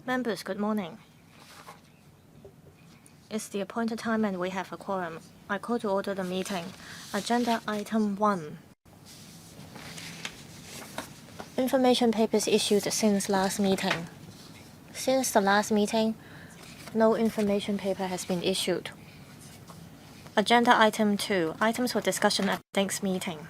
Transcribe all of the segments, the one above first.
Members, good morning. It's the appointed time and we have a quorum. I call to order the meeting. Agenda item 1. Information papers issued since last meeting. Since the last meeting, no information paper has been issued. Agenda item 2. Items for discussion at next meeting.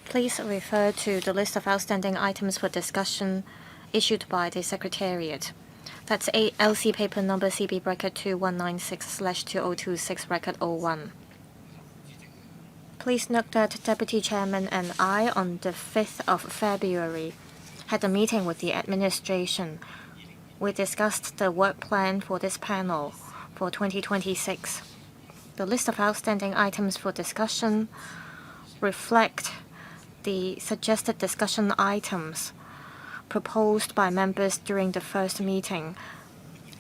Please refer to the list of outstanding items for discussion issued by the Secretariat. That's LC paper number CB bracket 2196/2026 bracket 01. Please note that Deputy Chairman and I, on the 5th of February, had a meeting with the administration. We discussed the work plan for this panel for 2026. The list of outstanding items for discussion reflect the suggested discussion items proposed by members during the first meeting,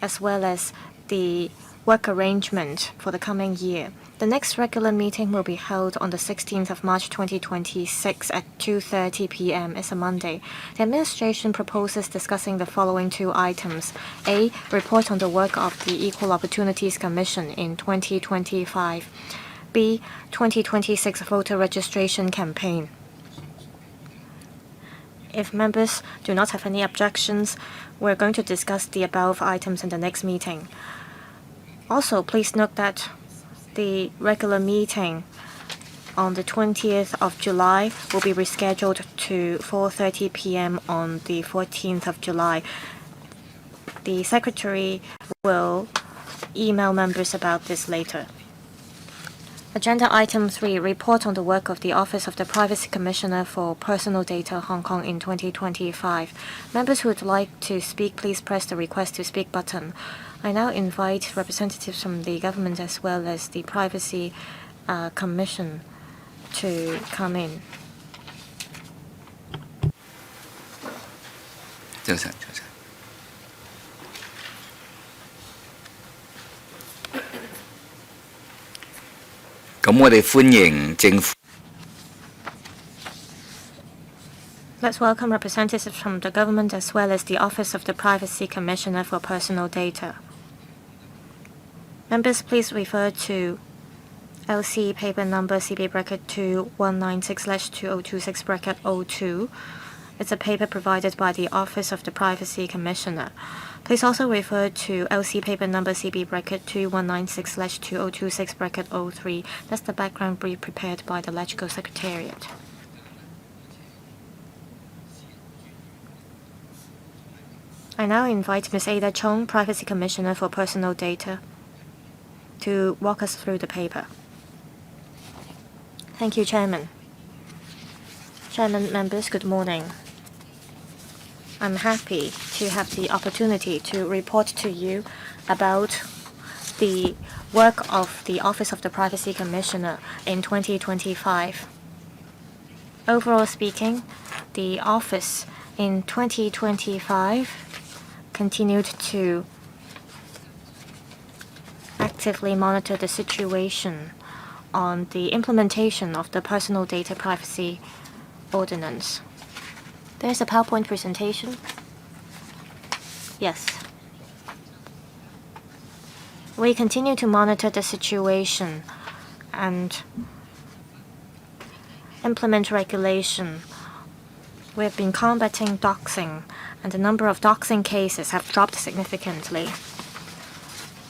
as well as the work arrangement for the coming year. The next regular meeting will be held on the 16th of March 2026 at 2:30 p.m. It's a Monday. The administration proposes discussing the following 2 items. A. Report on the work of the Equal Opportunities Commission in 2025. B. 2026 voter registration campaign. If members do not have any objections, we're going to discuss the above items in the next meeting. Also, please note that the regular meeting on the 20th of July will be rescheduled to 4:30 p.m. on the 14th of July. The Secretary will email members about this later. Agenda item 3, report on the work of the Office of the Privacy Commissioner for Personal Data, Hong Kong in 2025. Members who would like to speak, please press the request to speak button. I now invite representatives from the government as well as the Privacy Commission to come in. Let's welcome representatives from the government as well as the Office of the Privacy Commissioner for Personal Data. Members, please refer to LC paper number CB bracket 2196/2026 bracket 02. It's a paper provided by the Office of the Privacy Commissioner. Please also refer to LC paper number CB bracket 2196/2026 bracket 03. That's the background brief prepared by the Legislative Secretariat. I now invite Ms. Ada Chong, Privacy Commissioner for Personal Data, to walk us through the paper. Thank you, Chairman. Chairman, members, good morning. I'm happy to have the opportunity to report to you about the work of the Office of the Privacy Commissioner in 2025. Overall speaking, the office in 2025 continued to actively monitor the situation on the implementation of the Personal Data Privacy Ordinance. There's a PowerPoint presentation. Yes. We continue to monitor the situation and implement regulation. We have been combating doxing, and the number of doxing cases have dropped significantly.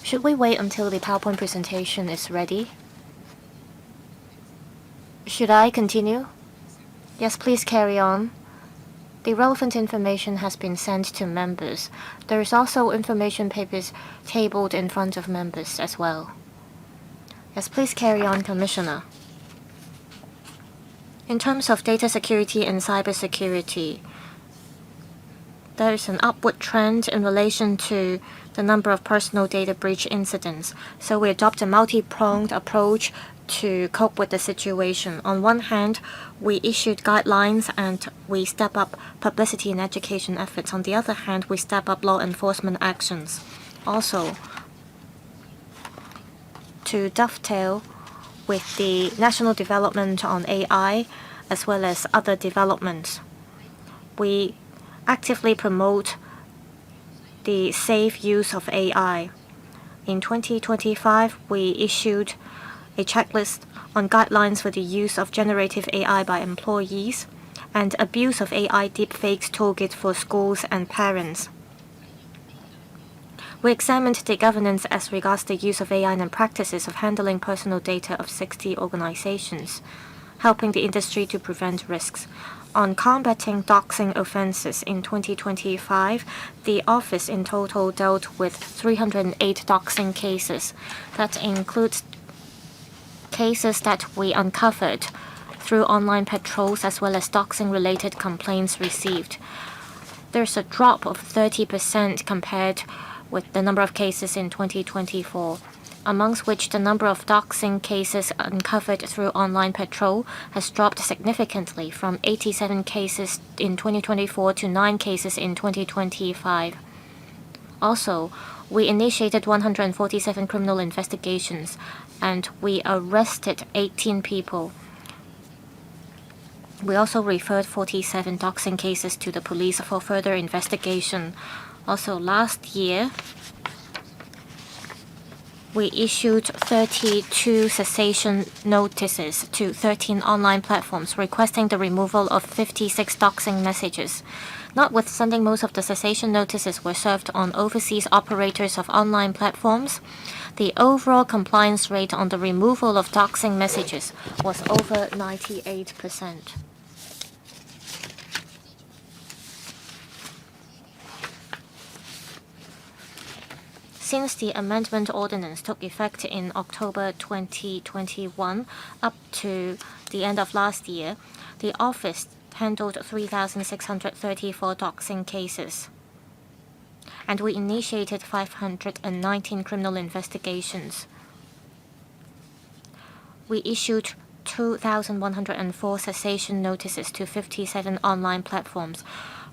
Should we wait until the PowerPoint presentation is ready? Should I continue? Yes, please carry on. The relevant information has been sent to members. There is also information papers tabled in front of members as well. Yes, please carry on, Commissioner. In terms of data security and cybersecurity, there is an upward trend in relation to the number of personal data breach incidents. So we adopt a multi-pronged approach to cope with the situation. On one hand, we issued guidelines and we step up publicity and education efforts. On the other hand, we step up law enforcement actions. Also, to dovetail with the national development on AI as well as other developments, we actively promote the safe use of AI. In 2025, we issued a checklist on guidelines for the use of generative AI by employees and abuse of AI deepfakes toolkit for schools and parents. We examined the governance as regards the use of AI and practices of handling personal data of 60 organizations, helping the industry to prevent risks. On combating doxing offenses in 2025, the office in total dealt with 308 doxing cases. That includes cases that we uncovered through online patrols as well as doxing-related complaints received. There's a drop of 30% compared with the number of cases in 2024, amongst which the number of doxing cases uncovered through online patrol has dropped significantly from 87 cases in 2024 to 9 cases in 2025. Also, we initiated 147 criminal investigations and we arrested 18 people. We also referred 47 doxing cases to the police for further investigation. Also, last year, we issued 32 cessation notices to 13 online platforms requesting the removal of 56 doxing messages. Notwithstanding most of the cessation notices were served on overseas operators of online platforms, the overall compliance rate on the removal of doxing messages was over 98%. Since the amendment ordinance took effect in October 2021 up to the end of last year, the office handled 3,634 doxing cases, and we initiated 519 criminal investigations. We issued 2,104 cessation notices to 57 online platforms,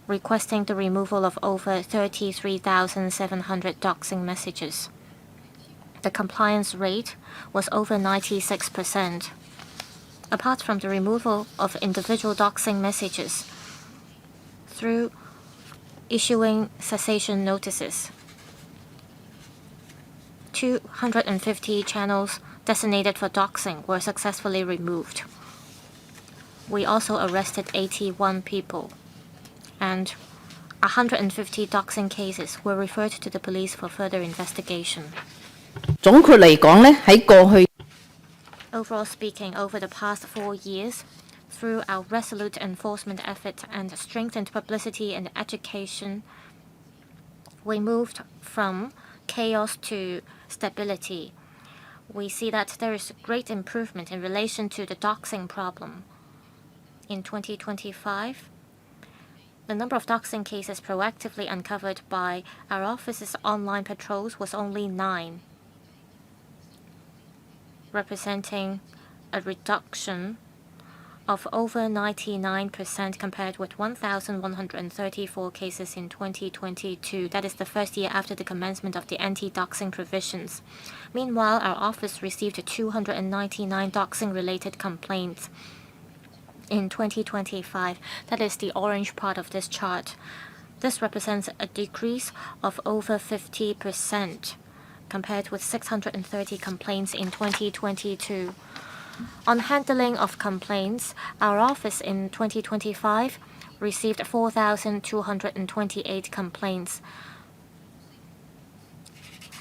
requesting the removal of over 33,700 doxing messages. The compliance rate was over 96%. Apart from the removal of individual doxing messages, through issuing cessation notices, 250 channels designated for doxing were successfully removed. We also arrested 81 people, and 150 doxing cases were referred to the police for further investigation. 總括嚟講呢，喺過去 Overall speaking, over the past 4 years, through our resolute enforcement efforts and strengthened publicity and education, we moved from chaos to stability. We see that there is great improvement in relation to the doxing problem. In 2025, the number of doxing cases proactively uncovered by our office's online patrols was only 9, representing a reduction of over 99% compared with 1,134 cases in 2022. That is the first year after the commencement of the anti-doxing provisions. Meanwhile, our office received 299 doxing-related complaints in 2025. That is the orange part of this chart. This represents a decrease of over 50% compared with 630 complaints in 2022. On handling of complaints, our office in 2025 received 4,228 complaints,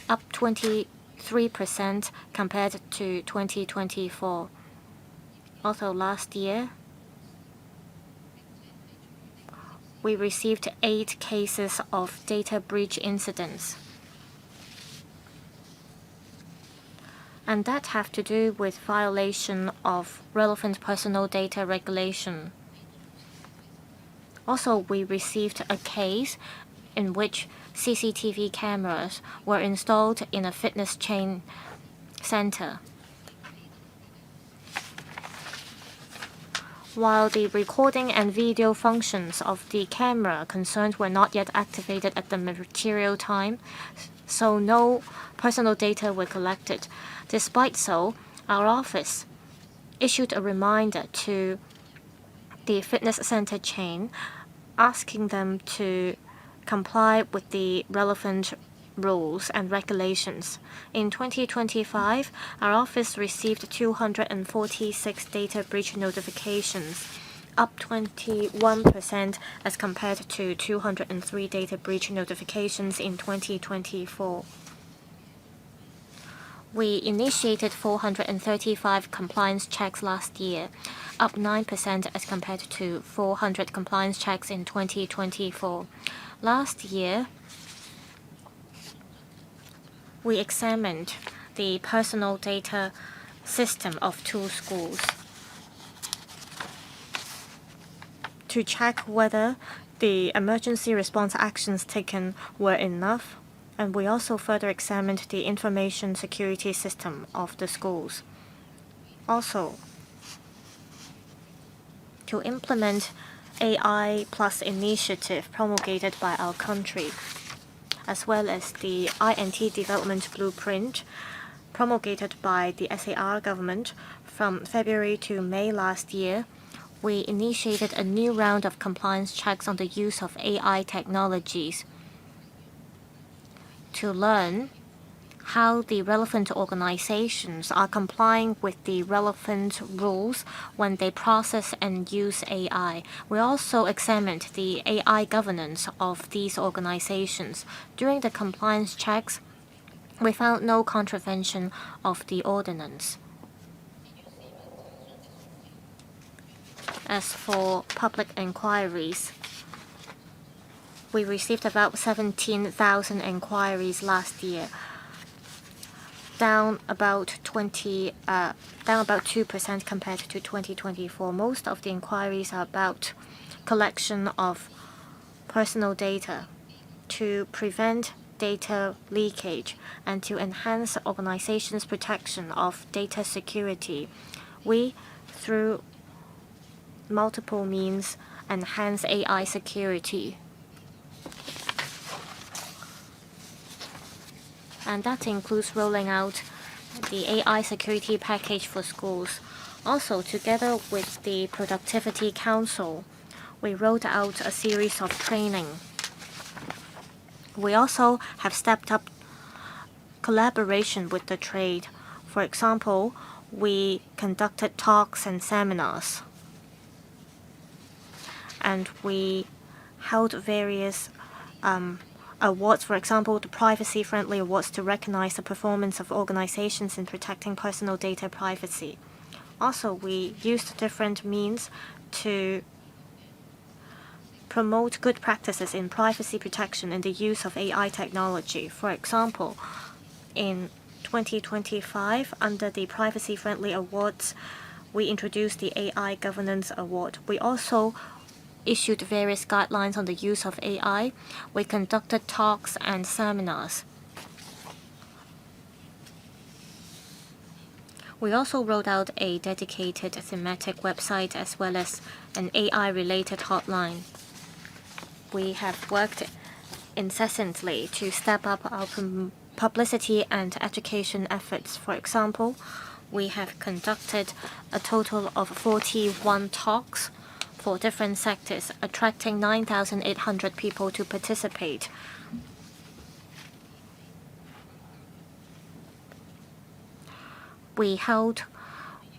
up 23% compared to 2024. Also last year, we received 8 cases of data breach incidents, and that have to do with violation of relevant personal data regulation. Also, we received a case in which CCTV cameras were installed in a fitness chain center. While the recording and video functions of the camera concerned were not yet activated at the material time, so no personal data were collected. Despite so, our office issued a reminder to the fitness center chain asking them to comply with the relevant rules and regulations. In 2025, our office received 246 data breach notifications, up 21% as compared to 203 data breach notifications in 2024. We initiated 435 compliance checks last year, up 9% as compared to 400 compliance checks in 2024. Last year, we examined the personal data system of 2 schools to check whether the emergency response actions taken were enough, and we also further examined the information security system of the schools. Also, to implement AI Plus initiative promulgated by our country, as well as the INT development blueprint promulgated by the SAR government from February to May last year, we initiated a new round of compliance checks on the use of AI technologies to learn how the relevant organizations are complying with the relevant rules when they process and use AI. We also examined the AI governance of these organizations. During the compliance checks, we found no contravention of the ordinance. As for public inquiries, we received about 17,000 inquiries last year, down about 2% compared to 2024. Most of the inquiries are about collection of personal data to prevent data leakage and to enhance organizations' protection of data security. We, through multiple means, enhance AI security. And that includes rolling out the AI security package for schools. Also, together with the Productivity Council, we rolled out a series of training. We also have stepped up collaboration with the trade. For example, we conducted talks and seminars, and we held various awards, for example, the privacy-friendly awards to recognize the performance of organizations in protecting personal data privacy. Also, we used different means to promote good practices in privacy protection and the use of AI technology. For example, in 2025, under the privacy-friendly awards, we introduced the AI Governance Award. We also issued various guidelines on the use of AI. We conducted talks and seminars. We also rolled out a dedicated thematic website as well as an AI-related hotline. We have worked incessantly to step up our publicity and education efforts. For example, we have conducted a total of 41 talks for different sectors, attracting 9,800 people to participate. We held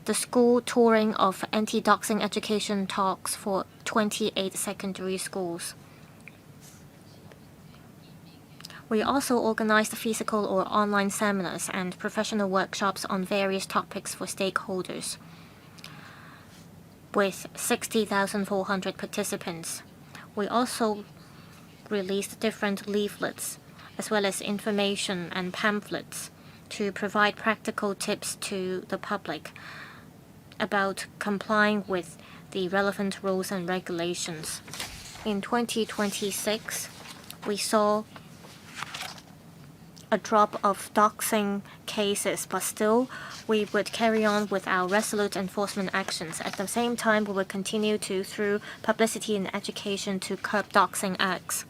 the school touring of anti-doxing education talks for 28 secondary schools. We also organized physical or online seminars and professional workshops on various topics for stakeholders, with 60,400 participants. We also released different leaflets as well as information and pamphlets to provide practical tips to the public about complying with the relevant rules and regulations. In 2026, we saw a drop of doxing cases, but still we would carry on with our resolute enforcement actions. At the same time, we will continue through publicity and education to curb doxing acts.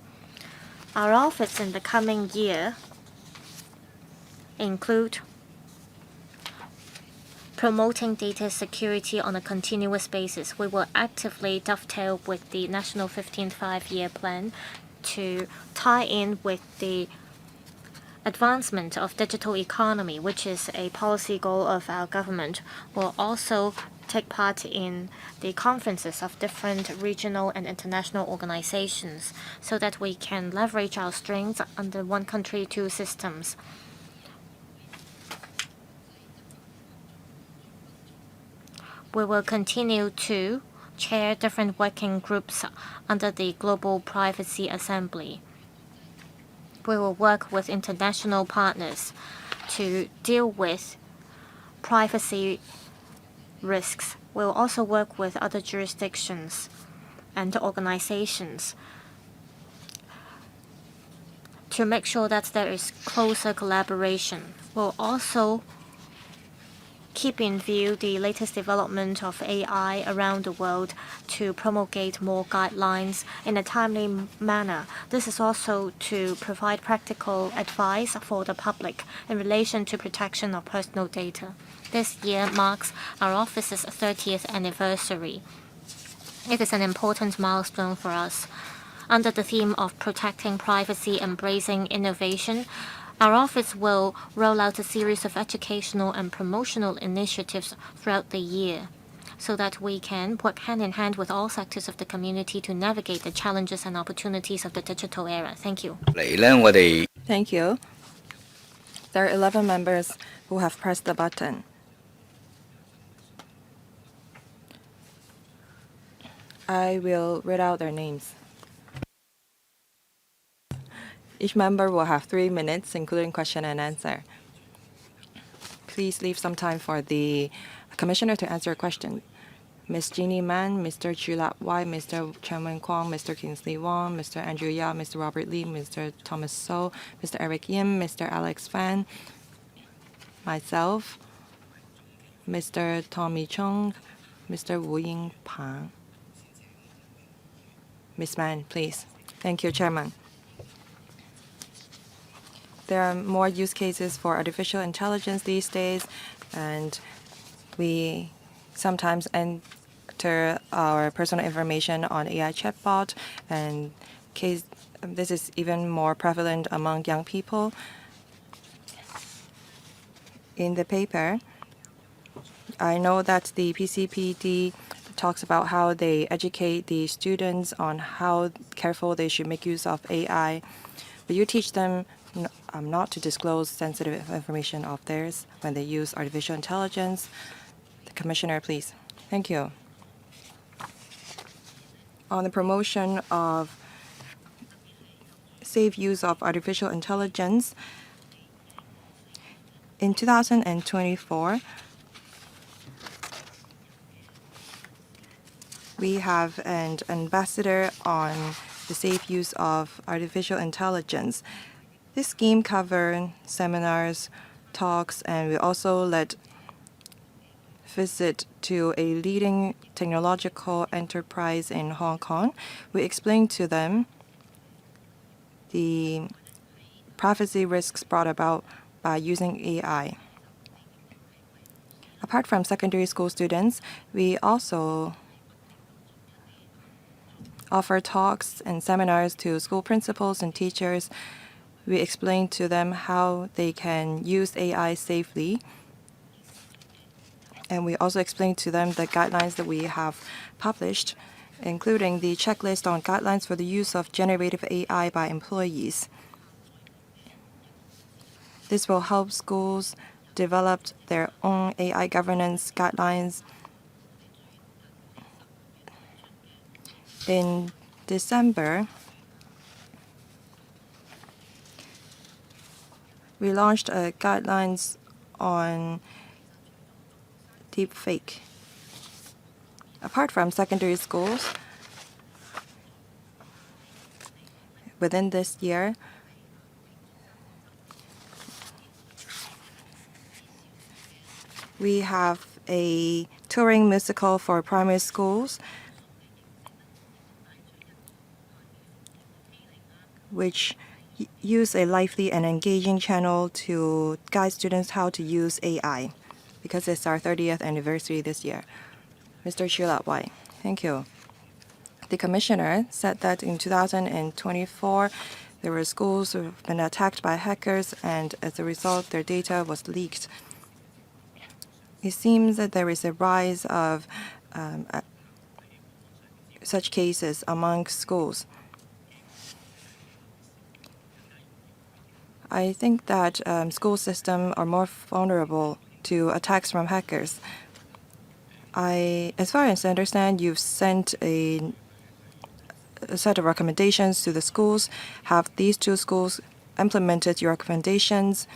Our efforts in the coming year include promoting data security on a continuous basis. We will actively dovetail with the National 15th Five-Year Plan to tie in with the advancement of digital economy, which is a policy goal of our government. Will also take part in the conferences of different regional and international organizations so that we can leverage our strengths under one country, two systems. We will continue to chair different working groups under the Global Privacy Assembly. We will work with international partners to deal with privacy risks. We will also work with other jurisdictions and organizations to make sure that there is closer collaboration. We'll also keep in view the latest development of AI around the world to promulgate more guidelines in a timely manner. This is also to provide practical advice for the public in relation to protection of personal data. This year marks our office's 30th anniversary. It is an important milestone for us. Under the theme of protecting privacy, embracing innovation, our office will roll out a series of educational and promotional initiatives throughout the year so that we can work hand in hand with all sectors of the community to navigate the challenges and opportunities of the digital era. Thank you. Thank you. There are 11 members who have pressed the button. I will read out their names. Each member will have 3 minutes, including question and answer. Please leave some time for the Commissioner to answer a question. Ms. Jeannie Man, Mr. Chu Lap Wai, Mr. Chen Wen-Kwong, Mr. Kingsley Wong, Mr. Andrew Yao, Mr. Robert Lee, Mr. Thomas So, Mr. Eric Yim, Mr. Alex Fan, myself, Mr. Tommy Chung, Mr. Wu Ying Pang. Ms. Man, please. Thank you, Chairman. There are more use cases for artificial intelligence these days, and we sometimes enter our personal information on AI chatbot, and this is even more prevalent among young people. In the paper, I know that the PCPD talks about how they educate the students on how careful they should make use of AI. But you teach them not to disclose sensitive information of theirs when they use artificial intelligence. The Commissioner, please. Thank you. On the promotion of safe use of artificial intelligence, in 2024, we have an ambassador on the safe use of artificial intelligence. This scheme covers seminars, talks, and we also led visit to a leading technological enterprise in Hong Kong. We explained to them the privacy risks brought about by using AI. Apart from secondary school students, we also offer talks and seminars to school principals and teachers. We explain to them how they can use AI safely. And we also explain to them the guidelines that we have published, including the checklist on guidelines for the use of generative AI by employees. This will help schools develop their own AI governance guidelines. In December, we launched guidelines on deepfake. Apart from secondary schools, within this year, we have a touring musical for primary schools, which use a lively and engaging channel to guide students how to use AI. because it's our 30th anniversary this year. Mr. Chila, why? Thank you. The commissioner said that in 2024, there were schools who have been attacked by hackers, and as a result, their data was leaked. It seems that there is a rise of such cases among schools. I think that school systems are more vulnerable to attacks from hackers. As far as I understand, you've sent a set of recommendations to the schools. Have these two schools implemented your recommendations?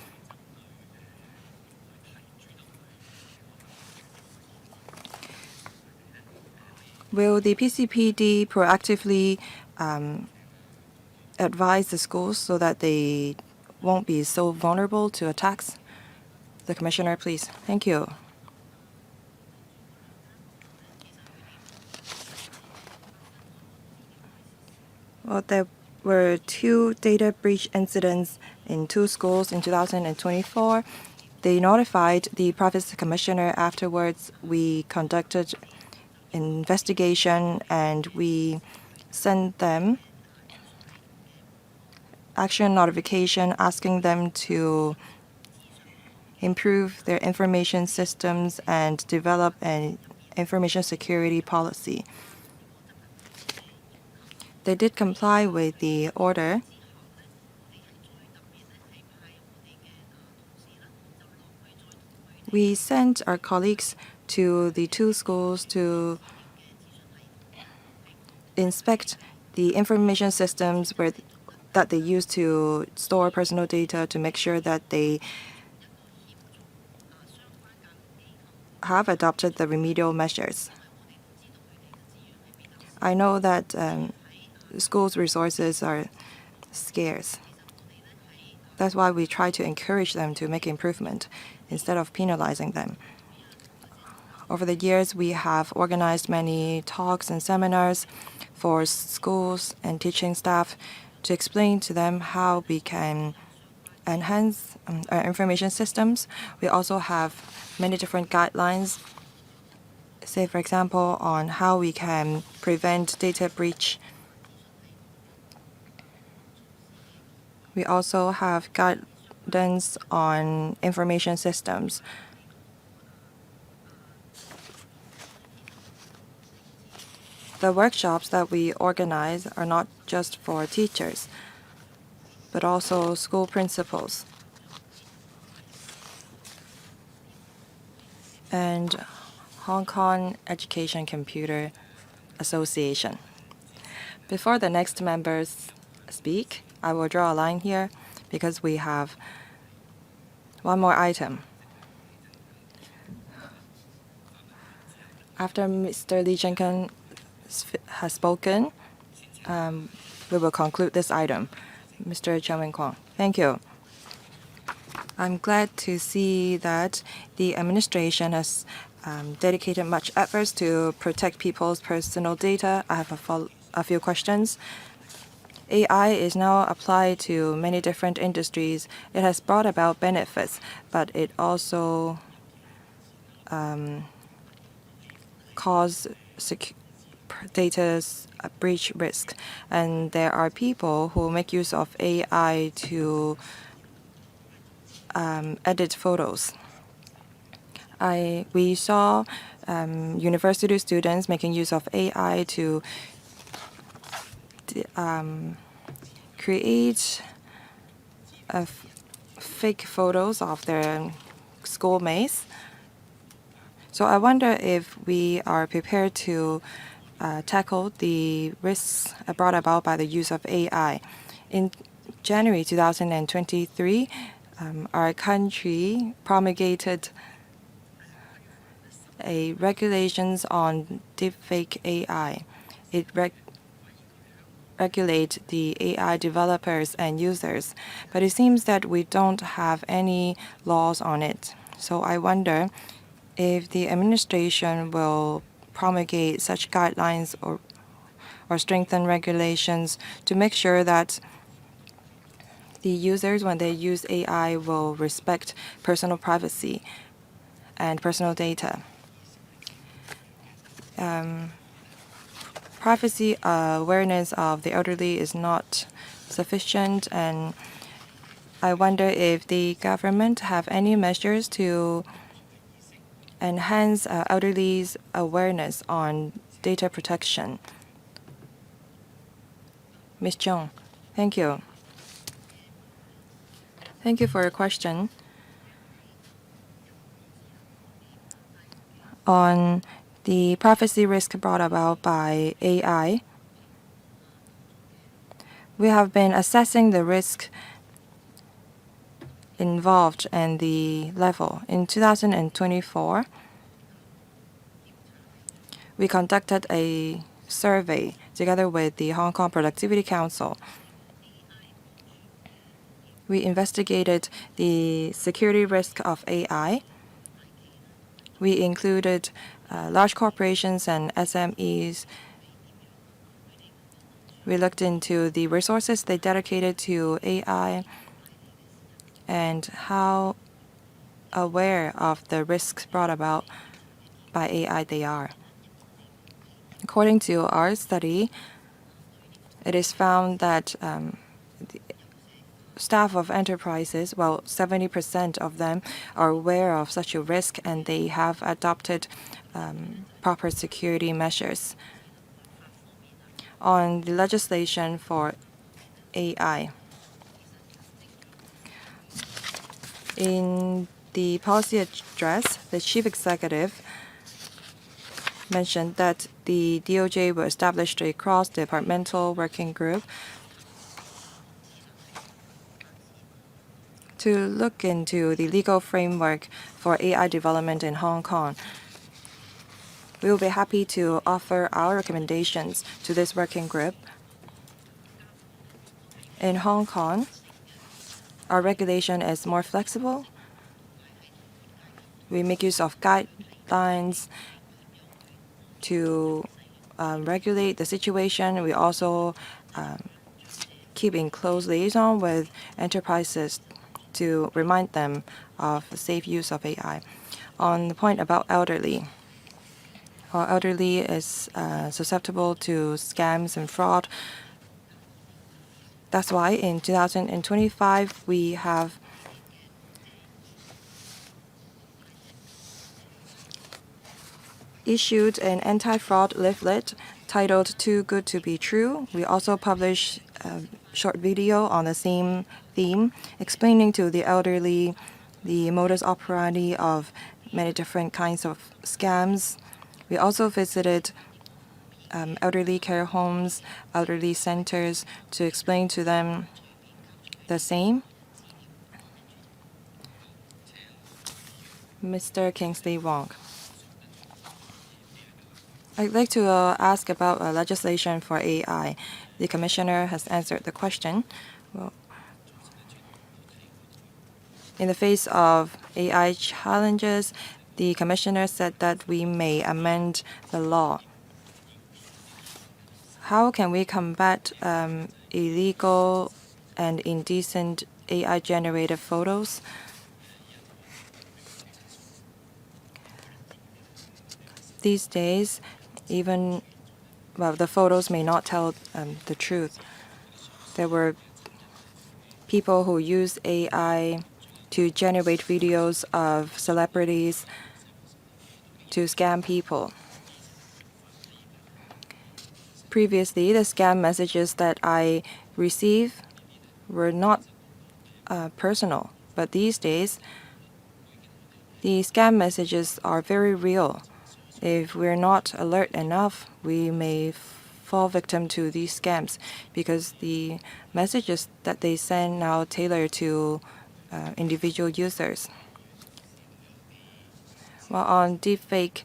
Will the PCPD proactively advise the schools so that they won't be so vulnerable to attacks? The Commissioner, please. Thank you. Well, there were 2 data breach incidents in 2 schools in 2024. They notified the Privacy Commissioner afterwards. We conducted investigation and we sent them action notification asking them to improve their information systems and develop an information security policy. They did comply with the order. We sent our colleagues to the 2 schools to inspect the information systems that they use to store personal data to make sure that they have adopted the remedial measures. I know that schools' resources are scarce. That's why we try to encourage them to make improvement instead of penalizing them. Over the years, we have organized many talks and seminars for schools and teaching staff to explain to them how we can enhance our information systems. We also have many different guidelines, say, for example, on how we can prevent data breach. We also have guidance on information systems. The workshops that we organize are not just for teachers, but also school principals and Hong Kong Education Computer Association. Before the next members speak, I will draw a line here because we have one more item. After Mr. Lee Cheng-keng has spoken, we will conclude this item. Mr. Chen Wing-kwong, thank you. I'm glad to see that the administration has dedicated much efforts to protect people's personal data. I have a few questions. AI is now applied to many different industries. It has brought about benefits, but it also caused data breach risk. And there are people who make use of AI to edit photos. We saw university students making use of AI to create fake photos of their schoolmates. So I wonder if we are prepared to tackle the risks brought about by the use of AI. In January 2023, our country promulgated regulations on deepfake AI. It regulates the AI developers and users, but it seems that we don't have any laws on it. So I wonder if the administration will promulgate such guidelines or strengthen regulations to make sure that the users, when they use AI, will respect personal privacy. and personal data. Privacy awareness of the elderly is not sufficient, and I wonder if the government have any measures to enhance elderly's awareness on data protection. Ms. Zhong, thank you. Thank you for your question. On the privacy risk brought about by AI, we have been assessing the risk involved and the level. In 2024, we conducted a survey together with the Hong Kong Productivity Council. We investigated the security risk of AI. We included large corporations and SMEs. We looked into the resources they dedicated to AI and how aware of the risks brought about by AI they are. According to our study, it is found that the staff of enterprises, well, 70% of them are aware of such a risk, and they have adopted proper security measures. On the legislation for AI, in the policy address, the chief executive mentioned that the DOJ will establish a cross-departmental working group to look into the legal framework for AI development in Hong Kong. We will be happy to offer our recommendations to this working group. In Hong Kong, our regulation is more flexible. We make use of guidelines to regulate the situation. We also keep in close liaison with enterprises to remind them of the safe use of AI. On the point about elderly, our elderly is susceptible to scams and fraud. That's why in 2025 we have issued an anti-fraud leaflet titled "Too Good to Be True." We also published a short video on the same theme, explaining to the elderly the modus operandi of many different kinds of scams. We also visited elderly care homes, elderly centers to explain to them the same. Mr. Kingsley Wong. I'd like to ask about legislation for AI. The Commissioner has answered the question. Well, in the face of AI challenges, the Commissioner said that we may amend the law. How can we combat illegal and indecent AI-generated photos? These days, even, well, the photos may not tell the truth. There were people who used AI to generate videos of celebrities to scam people. Previously, the scam messages that I received were not personal, but these days, the scam messages are very real. If we're not alert enough, we may fall victim to these scams because the messages that they send now tailor to individual users. Well, on deepfake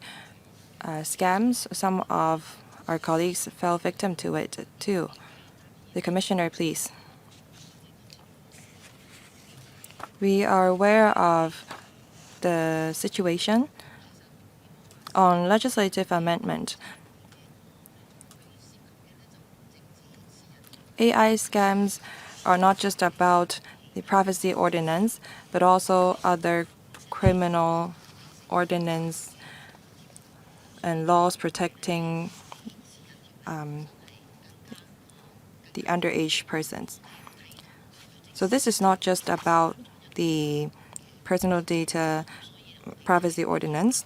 scams, some of our colleagues fell victim to it too. The Commissioner, please. We are aware of the situation. On legislative amendment, AI scams are not just about the privacy ordinance, but also other criminal ordinance and laws protecting the underage persons. So this is not just about the personal data privacy ordinance.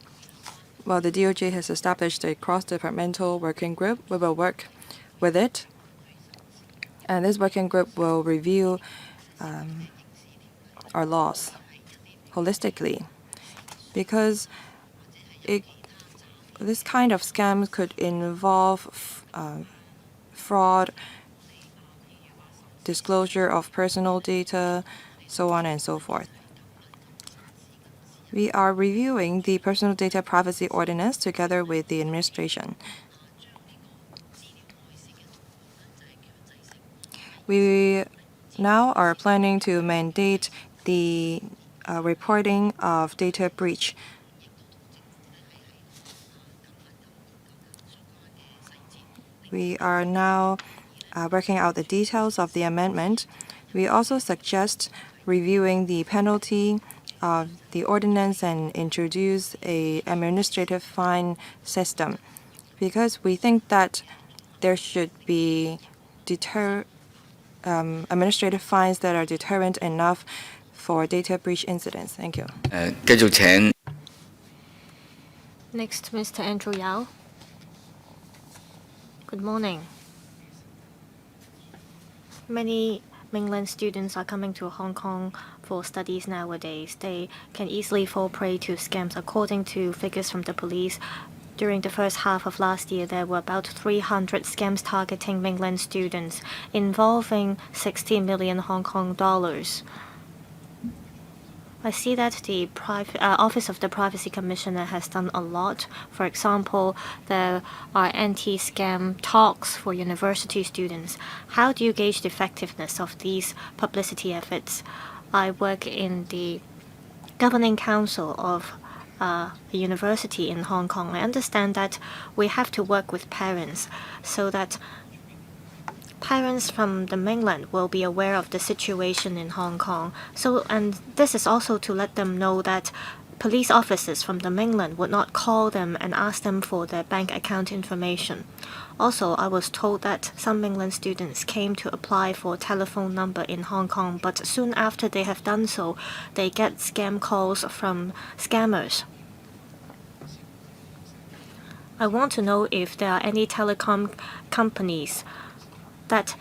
Well, the DOJ has established a cross-departmental working group. We will work with it. And this working group will review our laws holistically, because this kind of scam could involve fraud, disclosure of personal data, so on and so forth. We are reviewing the Personal Data Privacy Ordinance together with the administration. We now are planning to mandate the reporting of data breach. We are now working out the details of the amendment. We also suggest reviewing the penalty of the ordinance and introduce an administrative fine system, because we think that there should be administrative fines that are deterrent enough for data breach incidents. Thank you. 繼續請 Next, Mr. Andrew Yao. Good morning. Many mainland students are coming to Hong Kong for studies nowadays. They can easily fall prey to scams. According to figures from the police, during the first half of last year, there were about 300 scams targeting mainland students, involving 60 million Hong Kong dollars. I see that the Office of the Privacy Commissioner has done a lot. For example, there are anti-scam talks for university students. How do you gauge the effectiveness of these publicity efforts? I work in the governing council of a university in Hong Kong. I understand that we have to work with parents so that parents from the mainland will be aware of the situation in Hong Kong. And this is also to let them know that police officers from the mainland would not call them and ask them for their bank account information. Also, I was told that some mainland students came to apply for a telephone number in Hong Kong, but soon after they have done so, they get scam calls from scammers. I want to know if there are any telecom companies that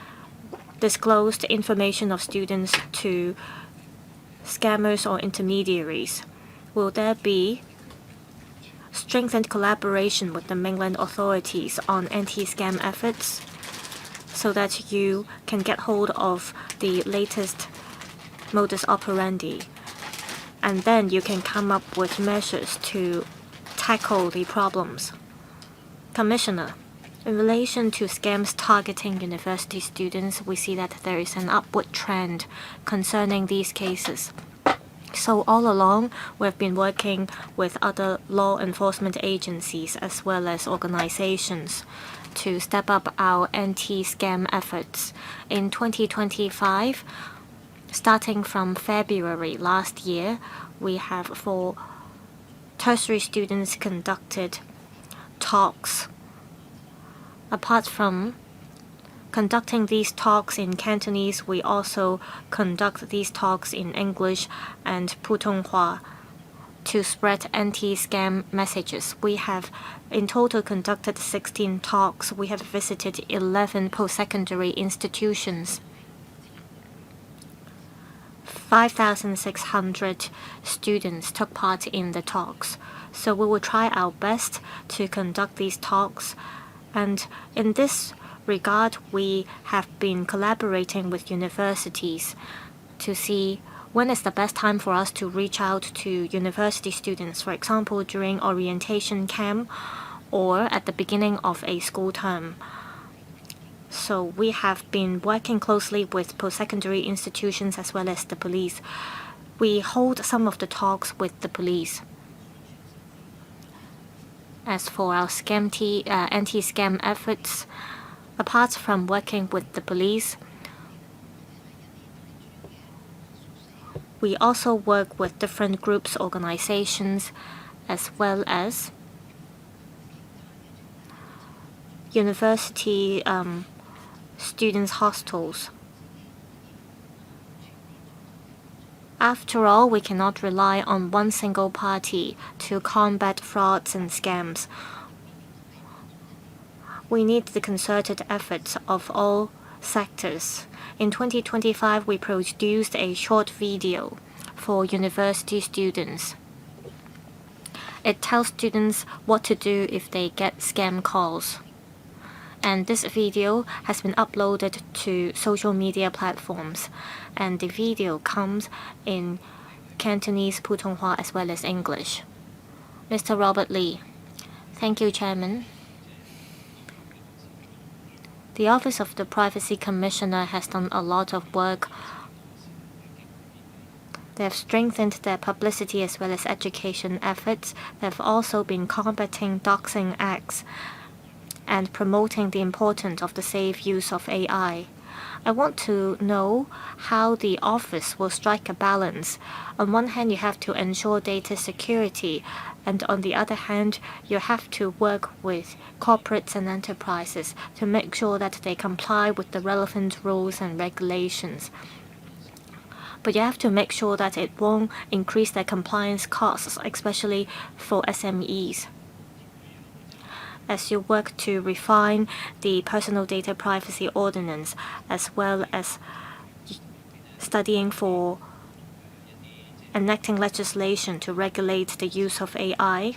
disclose the information of students to scammers or intermediaries. Will there be strengthened collaboration with the mainland authorities on anti-scam efforts so that you can get hold of the latest modus operandi, and then you can come up with measures to tackle the problems? Commissioner, in relation to scams targeting university students, we see that there is an upward trend concerning these cases. So all along, we've been working with other law enforcement agencies as well as organizations to step up our anti-scam efforts. In 2025, starting from February last year, we have for tertiary students conducted talks. Apart from conducting these talks in Cantonese, we also conduct these talks in English and Putonghua to spread anti-scam messages. We have in total conducted 16 talks. We have visited 11 post-secondary institutions. 5,600 students took part in the talks. So we will try our best to conduct these talks. And in this regard, we have been collaborating with universities to see when is the best time for us to reach out to university students, for example, during orientation camp or at the beginning of a school term. So we have been working closely with post-secondary institutions as well as the police. We hold some of the talks with the police. As for our anti-scam efforts, apart from working with the police, we also work with different groups, organizations, as well as university students' hostels. After all, we cannot rely on one single party to combat frauds and scams. We need the concerted efforts of all sectors. In 2025, we produced a short video for university students. It tells students what to do if they get scam calls. And this video has been uploaded to social media platforms. And the video comes in Cantonese, Putonghua, as well as English. Mr. Robert Lee. Thank you, Chairman. The Office of the Privacy Commissioner has done a lot of work. They have strengthened their publicity as well as education efforts. They have also been combating doxing acts and promoting the importance of the safe use of AI. I want to know how the office will strike a balance. On one hand, you have to ensure data security, and on the other hand, you have to work with corporates and enterprises to make sure that they comply with the relevant rules and regulations. But you have to make sure that it won't increase their compliance costs, especially for SMEs. As you work to refine the Personal Data Privacy Ordinance, as well as studying for enacting legislation to regulate the use of AI,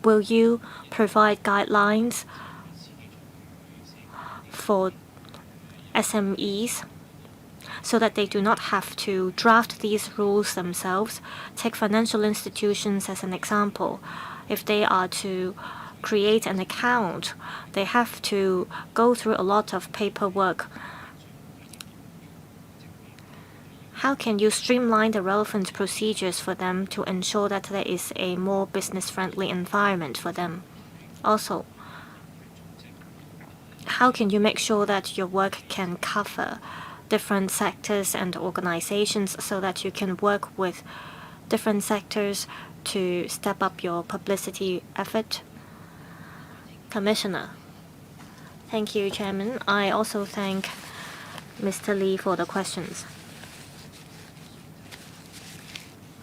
will you provide guidelines for SMEs so that they do not have to draft these rules themselves? Take financial institutions as an example. If they are to create an account, they have to go through a lot of paperwork. How can you streamline the relevant procedures for them to ensure that there is a more business-friendly environment for them? Also, how can you make sure that your work can cover different sectors and organizations so that you can work with different sectors to step up your publicity effort? Commissioner. Thank you, Chairman. I also thank Mr. Lee for the questions.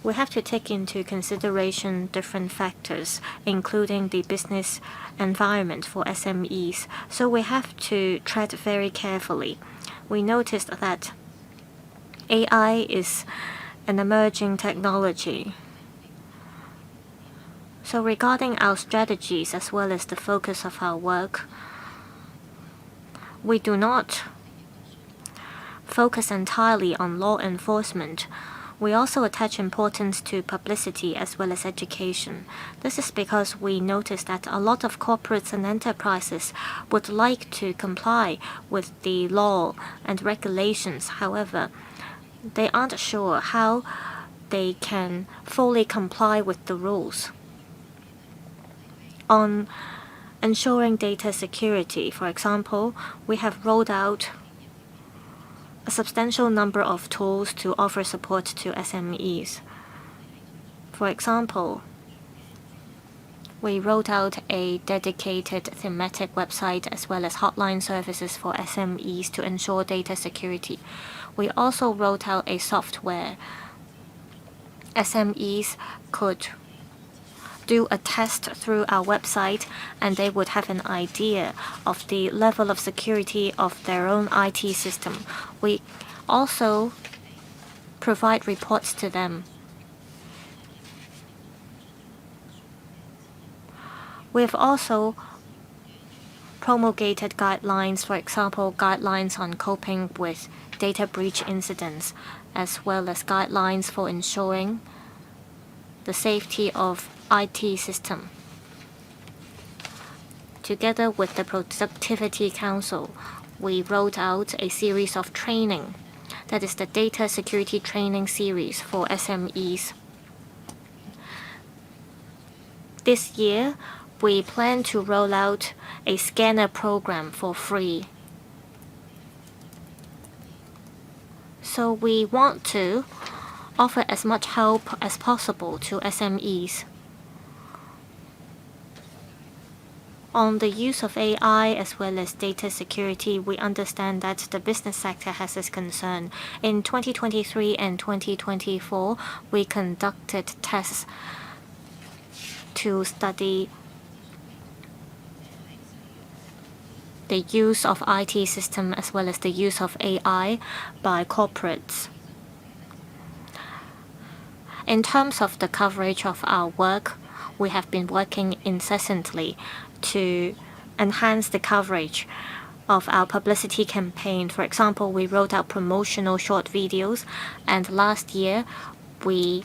We have to take into consideration different factors, including the business environment for SMEs, so we have to tread very carefully. We noticed that AI is an emerging technology. So regarding our strategies as well as the focus of our work, we do not focus entirely on law enforcement. We also attach importance to publicity as well as education. This is because we notice that a lot of corporates and enterprises would like to comply with the law and regulations. However, they aren't sure how they can fully comply with the rules. On ensuring data security, for example, we have rolled out a substantial number of tools to offer support to SMEs. For example, we rolled out a dedicated thematic website as well as hotline services for SMEs to ensure data security. We also rolled out a software. SMEs could do a test through our website, and they would have an idea of the level of security of their own IT system. We also provide reports to them. We have also promulgated guidelines, for example, guidelines on coping with data breach incidents, as well as guidelines for ensuring the safety of IT system. Together with the Productivity Council, we rolled out a series of training, that is the Data Security Training Series for SMEs. This year, we plan to roll out a scanner program for free. So we want to offer as much help as possible to SMEs. On the use of AI as well as data security, we understand that the business sector has this concern. In 2023 and 2024, we conducted tests to study the use of IT system as well as the use of AI by corporates. In terms of the coverage of our work, we have been working incessantly to enhance the coverage of our publicity campaign. For example, we rolled out promotional short videos, and last year we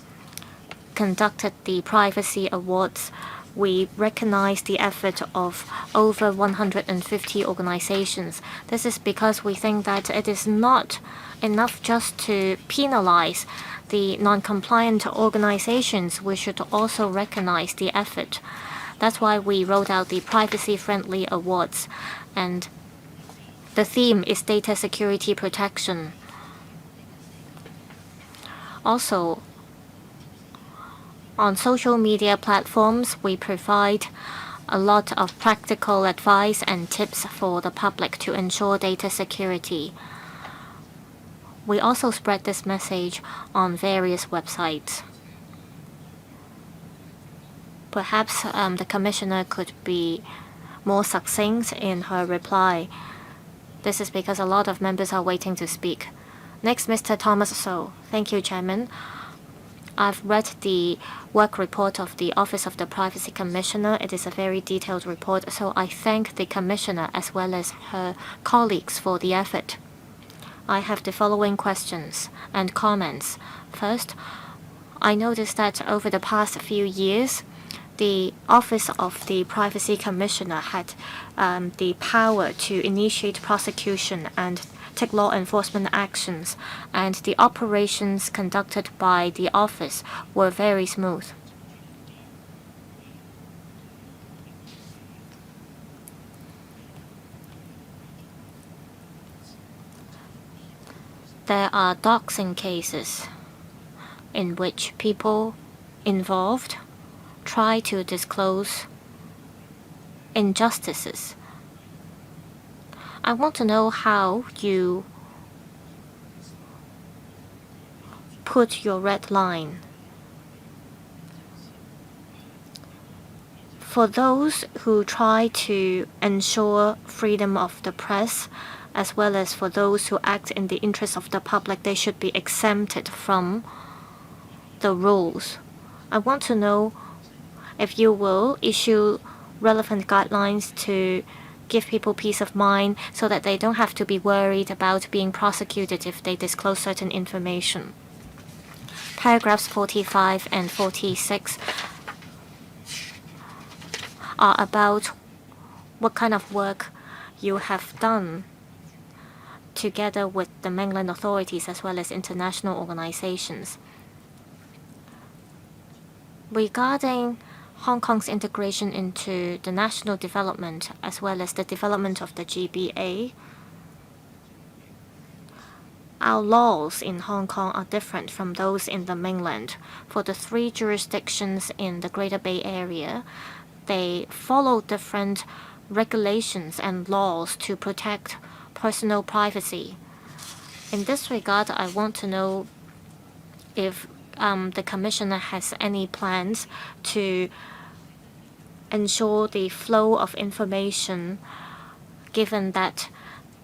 conducted the Privacy Awards. We recognized the effort of over 150 organizations. This is because we think that it is not enough just to penalize the non-compliant organizations. We should also recognize the effort. That's why we rolled out the privacy-friendly awards, and the theme is data security protection. Also, on social media platforms, we provide a lot of practical advice and tips for the public to ensure data security. We also spread this message on various websites. Perhaps the Commissioner could be more succinct in her reply. This is because a lot of members are waiting to speak. Next, Mr. Thomas So. Thank you, Chairman. I've read the work report of the Office of the Privacy Commissioner. It is a very detailed report, so I thank the Commissioner as well as her colleagues for the effort. I have the following questions and comments. First, I noticed that over the past few years, the Office of the Privacy Commissioner had the power to initiate prosecution and take law enforcement actions, and the operations conducted by the office were very smooth. There are doxing cases in which people involved try to disclose injustices. I want to know how you put your red line. For those who try to ensure freedom of the press, as well as for those who act in the interest of the public, they should be exempted from the rules. I want to know if you will issue relevant guidelines to give people peace of mind so that they don't have to be worried about being prosecuted if they disclose certain information. Paragraphs 45 and 46 are about what kind of work you have done together with the mainland authorities as well as international organizations. Regarding Hong Kong's integration into the national development as well as the development of the GBA, our laws in Hong Kong are different from those in the mainland. For the 3 jurisdictions in the Greater Bay Area, they follow different regulations and laws to protect personal privacy. In this regard, I want to know if the Commissioner has any plans to ensure the flow of information, given that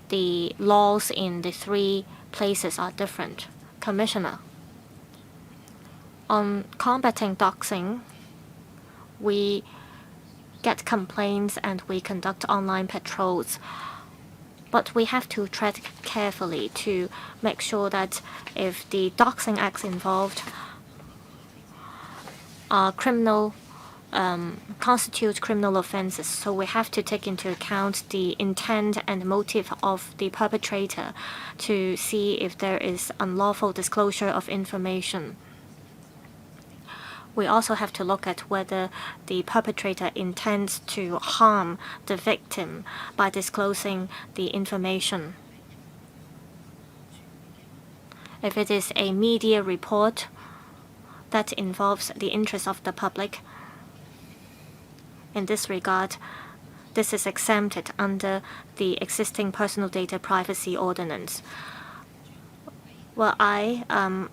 the laws in the 3 places are different. Commissioner, on combating doxing, we get complaints and we conduct online patrols. But we have to tread carefully to make sure that if the doxing acts involved are constitute criminal offenses. So we have to take into account the intent and motive of the perpetrator to see if there is unlawful disclosure of information. We also have to look at whether the perpetrator intends to harm the victim by disclosing the information. if it is a media report that involves the interest of the public, in this regard, this is exempted under the existing personal data privacy ordinance. Well,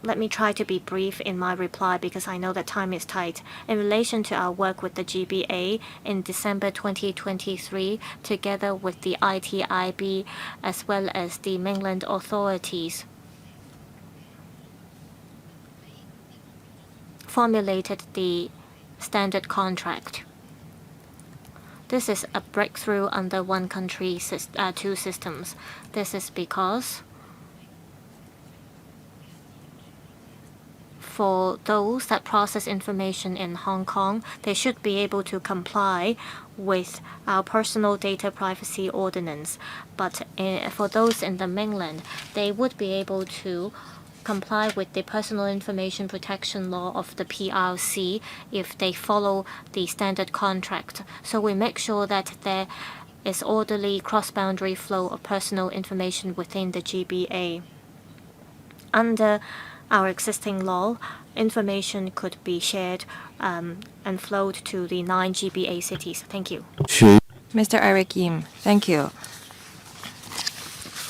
let me try to be brief in my reply because I know that time is tight. In relation to our work with the GBA in December 2023, together with the ITIB as well as the mainland authorities, formulated the standard contract. This is a breakthrough under one country, two systems. This is because for those that process information in Hong Kong, they should be able to comply with our personal data privacy ordinance. But for those in the mainland, they would be able to comply with the personal information protection law of the PRC if they follow the standard contract. So we make sure that there is orderly cross-boundary flow of personal information within the GBA. Under our existing law, information could be shared and flowed to the 9 GBA cities. Thank you. Mr. Eric Yim, thank you.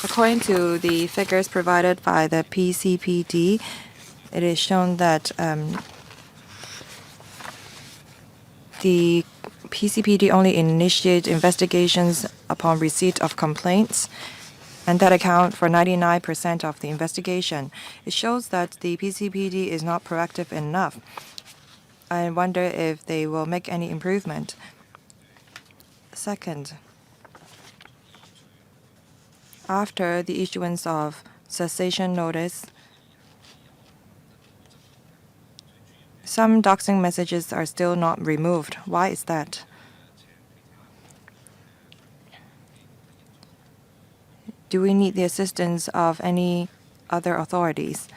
According to the figures provided by the PCPD, it is shown that the PCPD only initiated investigations upon receipt of complaints, and that account for 99% of the investigation. It shows that the PCPD is not proactive enough. I wonder if they will make any improvement. Second, after the issuance of cessation notice, some doxing messages are still not removed. Why is that? Do we need the assistance of any other authorities?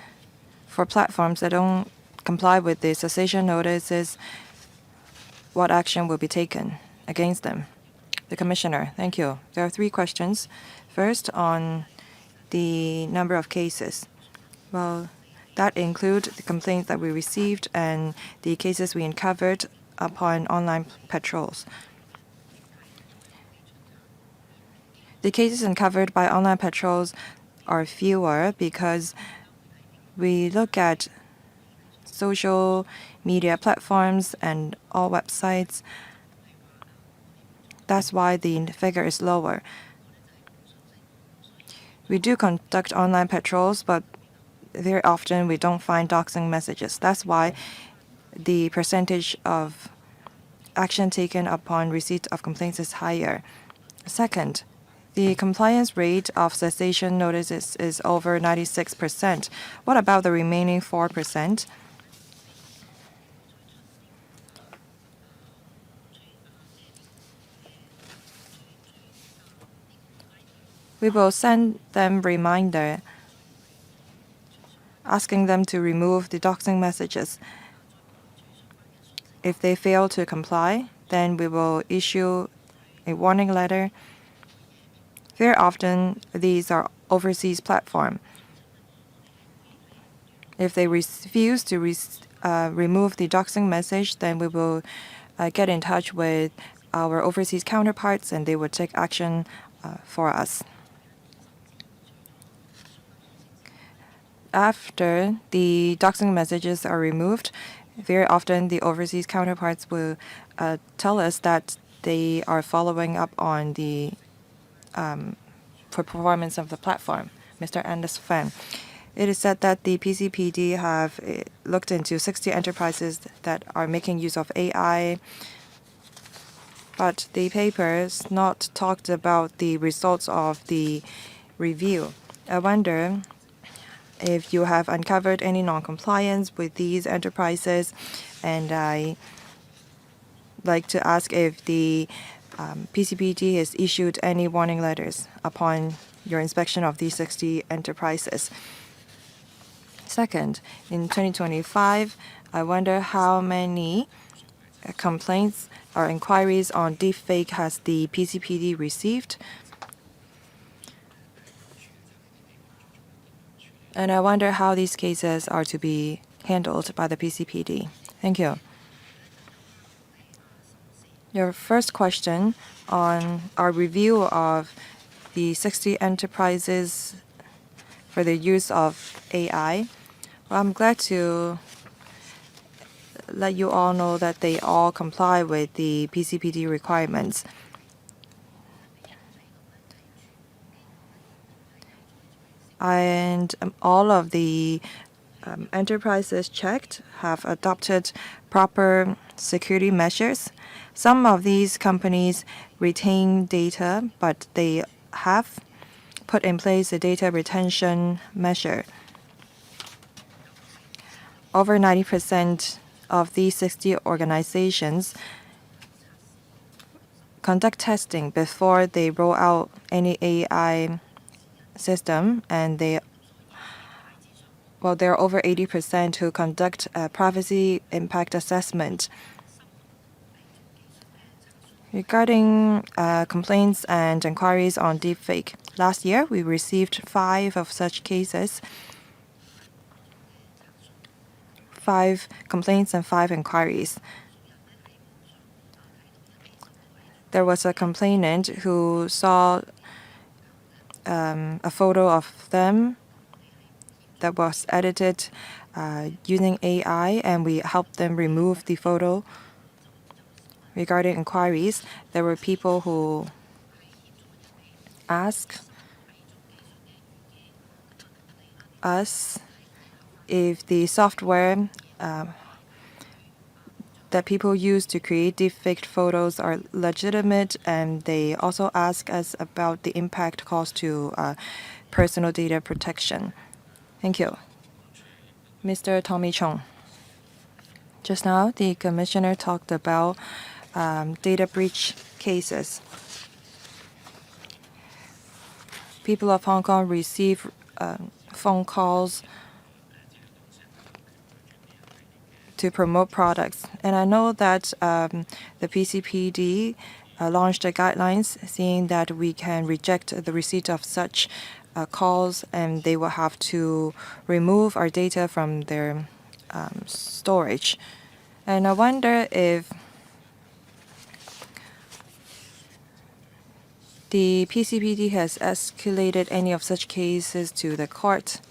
For platforms that don't comply with the cessation notices, what action will be taken against them? The Commissioner, thank you. There are 3 questions. First, on the number of cases. Well, that include the complaints that we received and the cases we uncovered upon online patrols. The cases uncovered by online patrols are fewer because we look at social media platforms and all websites. That's why the figure is lower. We do conduct online patrols, but very often we don't find doxing messages. That's why the percentage of action taken upon receipt of complaints is higher. Second, the compliance rate of cessation notices is over 96%. What about the remaining 4%? We will send them reminder asking them to remove the doxing messages. If they fail to comply, then we will issue a warning letter. Very often, these are overseas platforms. If they refuse to remove the doxing message, then we will get in touch with our overseas counterparts and they will take action for us. After the doxing messages are removed, very often the overseas counterparts will tell us that they are following up on the performance of the platform. Mr. Anders Fan. It is said that the PCPD have looked into 60 enterprises that are making use of AI, but the papers not talked about the results of the review. I wonder if you have uncovered any non-compliance with these enterprises, and I like to ask if the PCPD has issued any warning letters upon your inspection of these 60 enterprises. Second, in 2025, I wonder how many complaints or inquiries on deepfake has the PCPD received. And I wonder how these cases are to be handled by the PCPD. Thank you. Your first question on our review of the 60 enterprises for the use of AI. Well, I'm glad to let you all know that they all comply with the PCPD requirements. And all of the enterprises checked have adopted proper security measures. Some of these companies retain data, but they have put in place a data retention measure. Over 90% of these 60 organizations conduct testing before they roll out any AI system, and there are over 80% who conduct a privacy impact assessment. Regarding complaints and inquiries on deepfake, last year we received 5 of such cases, 5 complaints and 5 inquiries. There was a complainant who saw a photo of them that was edited using AI, and we helped them remove the photo. Regarding inquiries, there were people who asked us if the software that people use to create deepfake photos are legitimate, and they also ask us about the impact caused to personal data protection. Thank you. Mr. Tommy Chong. Just now, the Commissioner talked about data breach cases. People of Hong Kong receive phone calls to promote products. And I know that the PCPD launched the guidelines saying that we can reject the receipt of such calls, and they will have to remove our data from their storage. And I wonder if the PCPD has escalated any of such cases to the court.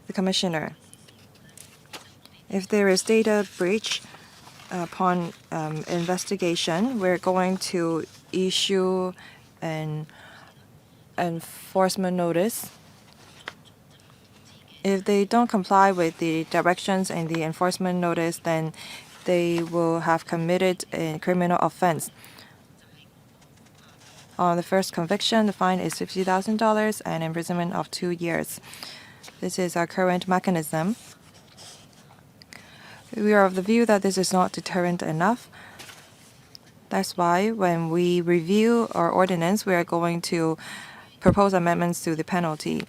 The Commissioner, if there is data breach upon investigation, we're going to issue an enforcement notice. If they don't comply with the directions in the enforcement notice, then they will have committed a criminal offense. On the first conviction, the fine is $50,000 and imprisonment of 2 years. This is our current mechanism. We are of the view that this is not deterrent enough. That's why when we review our ordinance, we are going to propose amendments to the penalty.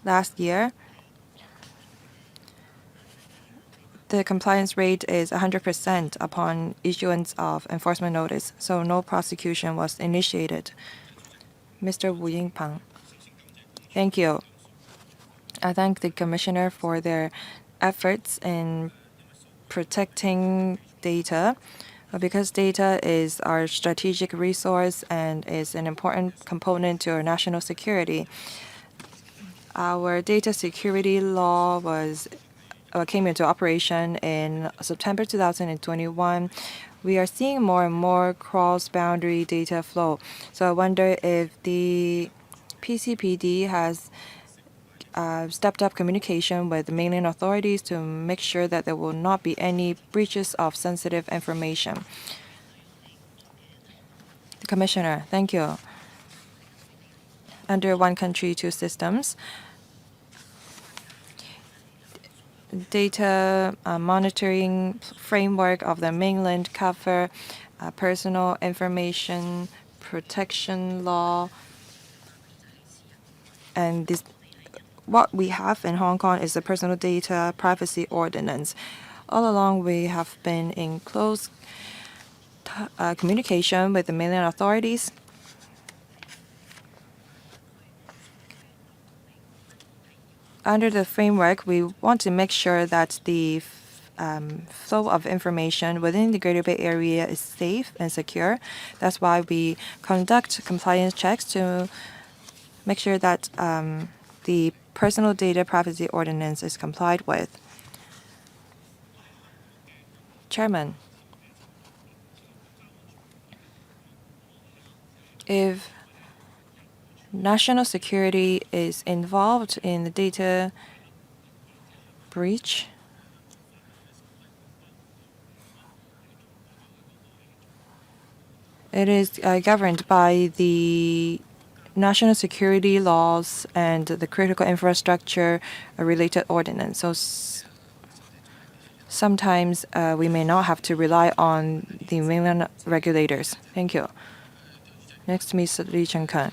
Last year, the compliance rate is 100% upon issuance of enforcement notice, so no prosecution was initiated. Mr. Wu Yingpeng. Thank you. I thank the Commissioner for their efforts in protecting data, because data is our strategic resource and is an important component to our national security. Our data security law came into operation in September 2021. We are seeing more and more cross-boundary data flow. So I wonder if the PCPD has stepped up communication with the mainland authorities to make sure that there will not be any breaches of sensitive information. The Commissioner, thank you. Under One Country, Two Systems, data monitoring framework of the mainland cover personal information protection law, and what we have in Hong Kong is the Personal Data Privacy Ordinance. All along, we have been in close communication with the mainland authorities. Under the framework, we want to make sure that the flow of information within the Greater Bay Area is safe and secure. That's why we conduct compliance checks to make sure that the personal data privacy ordinance is complied with. Chairman, if national security is involved in the data breach, it is governed by the national security laws and the critical infrastructure related ordinance. So sometimes we may not have to rely on the mainland regulators. Thank you. Next, Mr. Lee Cheng-kan.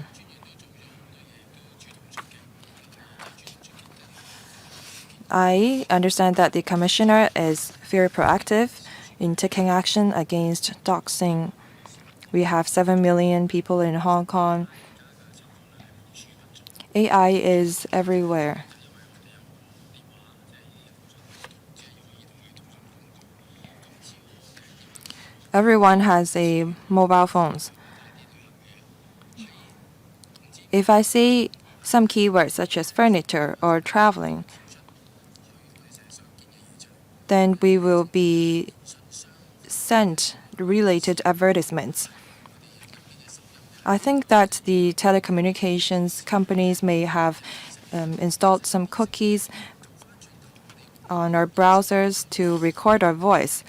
I understand that the Commissioner is very proactive in taking action against doxing. We have 7 million people in Hong Kong. AI is everywhere. Everyone has a mobile phones. If I say some keywords such as furniture or traveling, then we will be sent related advertisements. I think that the telecommunications companies may have installed some cookies on our browsers to record our voice.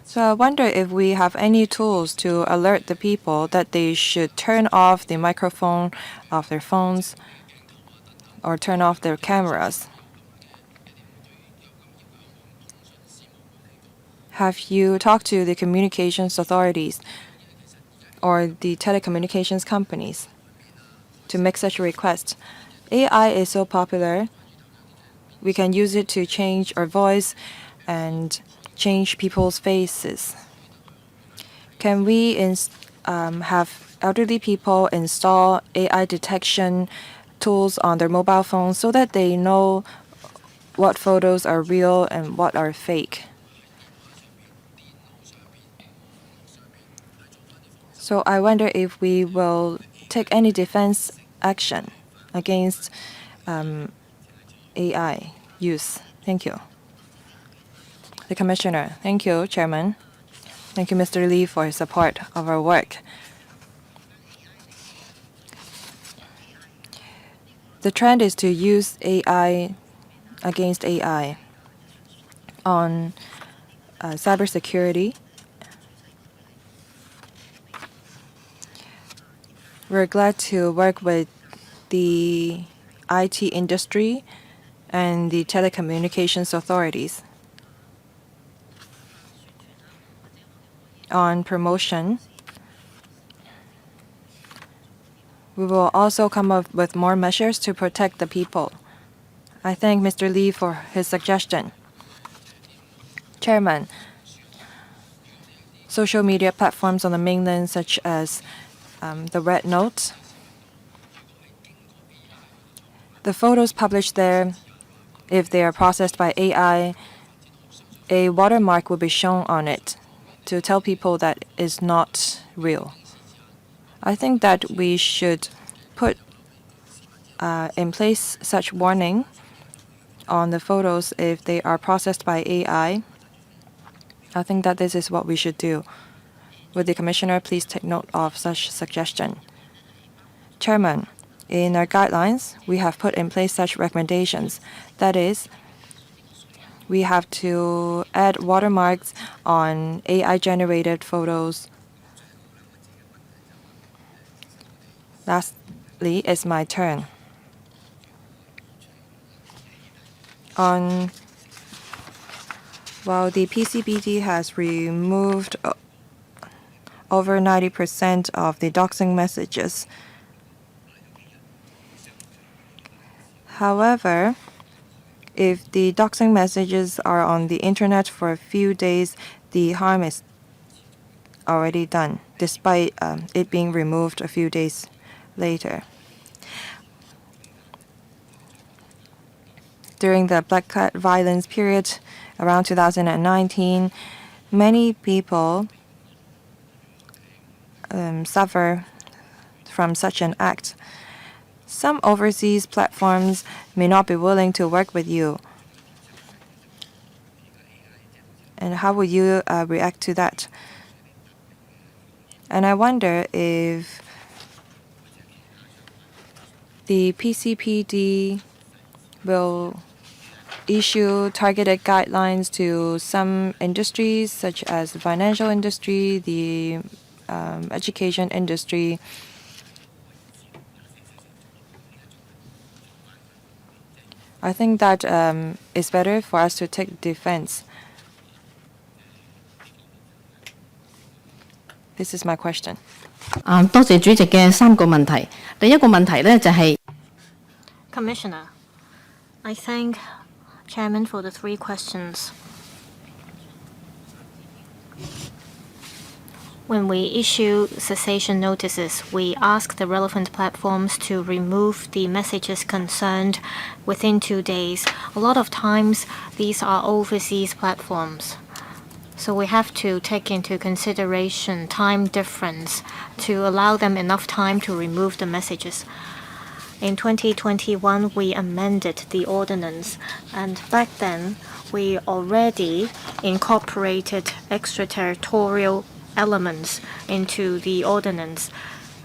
So I wonder if we have any tools to alert the people that they should turn off the microphone of their phones or turn off their cameras. Have you talked to the communications authorities or the telecommunications companies to make such a request? AI is so popular. We can use it to change our voice and change people's faces. Can we have elderly people install AI detection tools on their mobile phones so that they know what photos are real and what are fake? So I wonder if we will take any defense action against AI use. Thank you. The Commissioner. Thank you, Chairman. Thank you, Mr. Lee, for his support of our work. The trend is to use AI against AI on cybersecurity. We're glad to work with the IT industry and the telecommunications authorities on promotion. We will also come up with more measures to protect the people. I thank Mr. Lee for his suggestion. Chairman, social media platforms on the mainland such as the Red Note, the photos published there, if they are processed by AI, a watermark will be shown on it to tell people that it's not real. I think that we should put in place such warning on the photos if they are processed by AI. I think that this is what we should do. Would the Commissioner please take note of such suggestion? Chairman, in our guidelines, we have put in place such recommendations. That is, we have to add watermarks on AI-generated photos. Lastly, it's my turn. While the PCPD has removed over 90% of the doxing messages. However, if the doxing messages are on the internet for a few days, the harm is already done, despite it being removed a few days later. During the Black Cat violence period around 2019, many people suffer from such an act. Some overseas platforms may not be willing to work with you. And how would you react to that? And I wonder if the PCPD will issue targeted guidelines to some industries, such as the financial industry, the education industry. I think that it's better for us to take defense. This is my question. 多謝主席嘅3個問題。第一個問題呢，就係 Commissioner, I thank Chairman for the 3 questions. When we issue cessation notices, we ask the relevant platforms to remove the messages concerned within 2 days. A lot of times, these are overseas platforms. So we have to take into consideration time difference to allow them enough time to remove the messages. In 2021, we amended the ordinance, and back then, we already incorporated extraterritorial elements into the ordinance.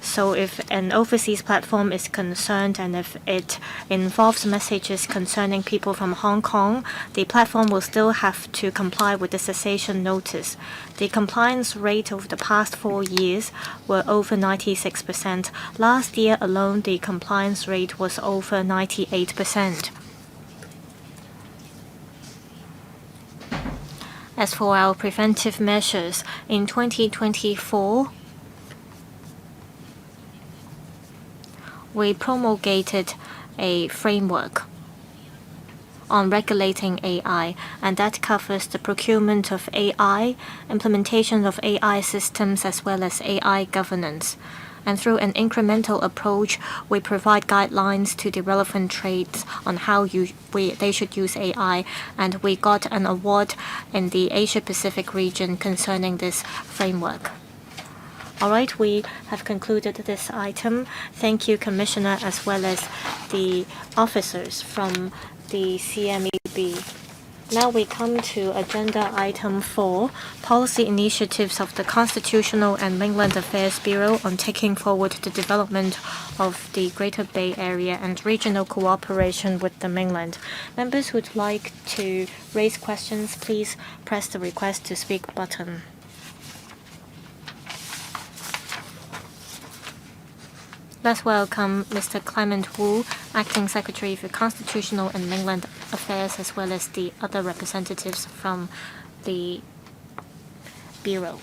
So if an overseas platform is concerned and if it involves messages concerning people from Hong Kong, the platform will still have to comply with the cessation notice. The compliance rate over the past 4 years were over 96%. Last year alone, the compliance rate was over 98%. As for our preventive measures, in 2024, we promulgated a framework on regulating AI, and that covers the procurement of AI, implementation of AI systems, as well as AI governance. And through an incremental approach, we provide guidelines to the relevant trades on how they should use AI, and we got an award in the Asia-Pacific region concerning this framework. All right, we have concluded this item. Thank you, Commissioner, as well as the officers from the CMEB. Now we come to agenda item 4, policy initiatives of the Constitutional and Mainland Affairs Bureau on taking forward the development of the Greater Bay Area and regional cooperation with the mainland. Members who'd like to raise questions, please press the request to speak button. Let's welcome Mr. Clement Wu, Acting Secretary for Constitutional and Mainland Affairs, as well as the other representatives from the Bureau.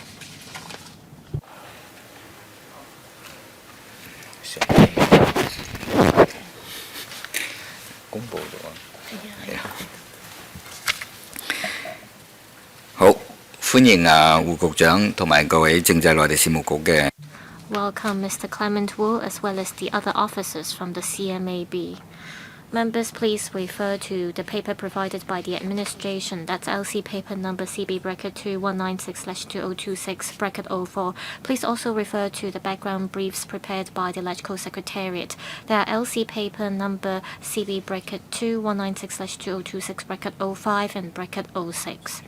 Welcome Mr. Clement Wu, as well as the other officers from the CMAB. Members, please refer to the paper provided by the administration. That's LC paper number CB-2196/2026-04. Please also refer to the background briefs prepared by the Legislative Secretariat. They are LC paper number CB-2196/2026-05 and -06.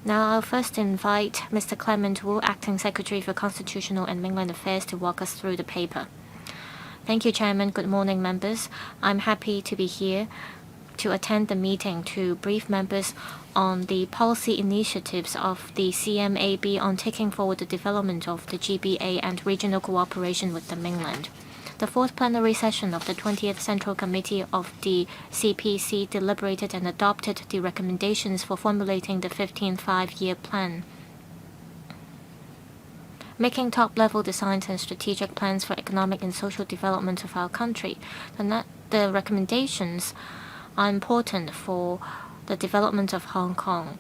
Now I'll first invite Mr. Clement Wu, Acting Secretary for Constitutional and Mainland Affairs, to walk us through the paper. Thank you, Chairman. Good morning, members. I'm happy to be here to attend the meeting to brief members on the policy initiatives of the CMAB on taking forward the development of the GBA and regional cooperation with the mainland. The fourth plenary session of the 20th Central Committee of the CPC deliberated and adopted the recommendations for formulating the 15th Five-Year Plan. Making top-level designs and strategic plans for economic and social development of our country. The recommendations are important for the development of Hong Kong.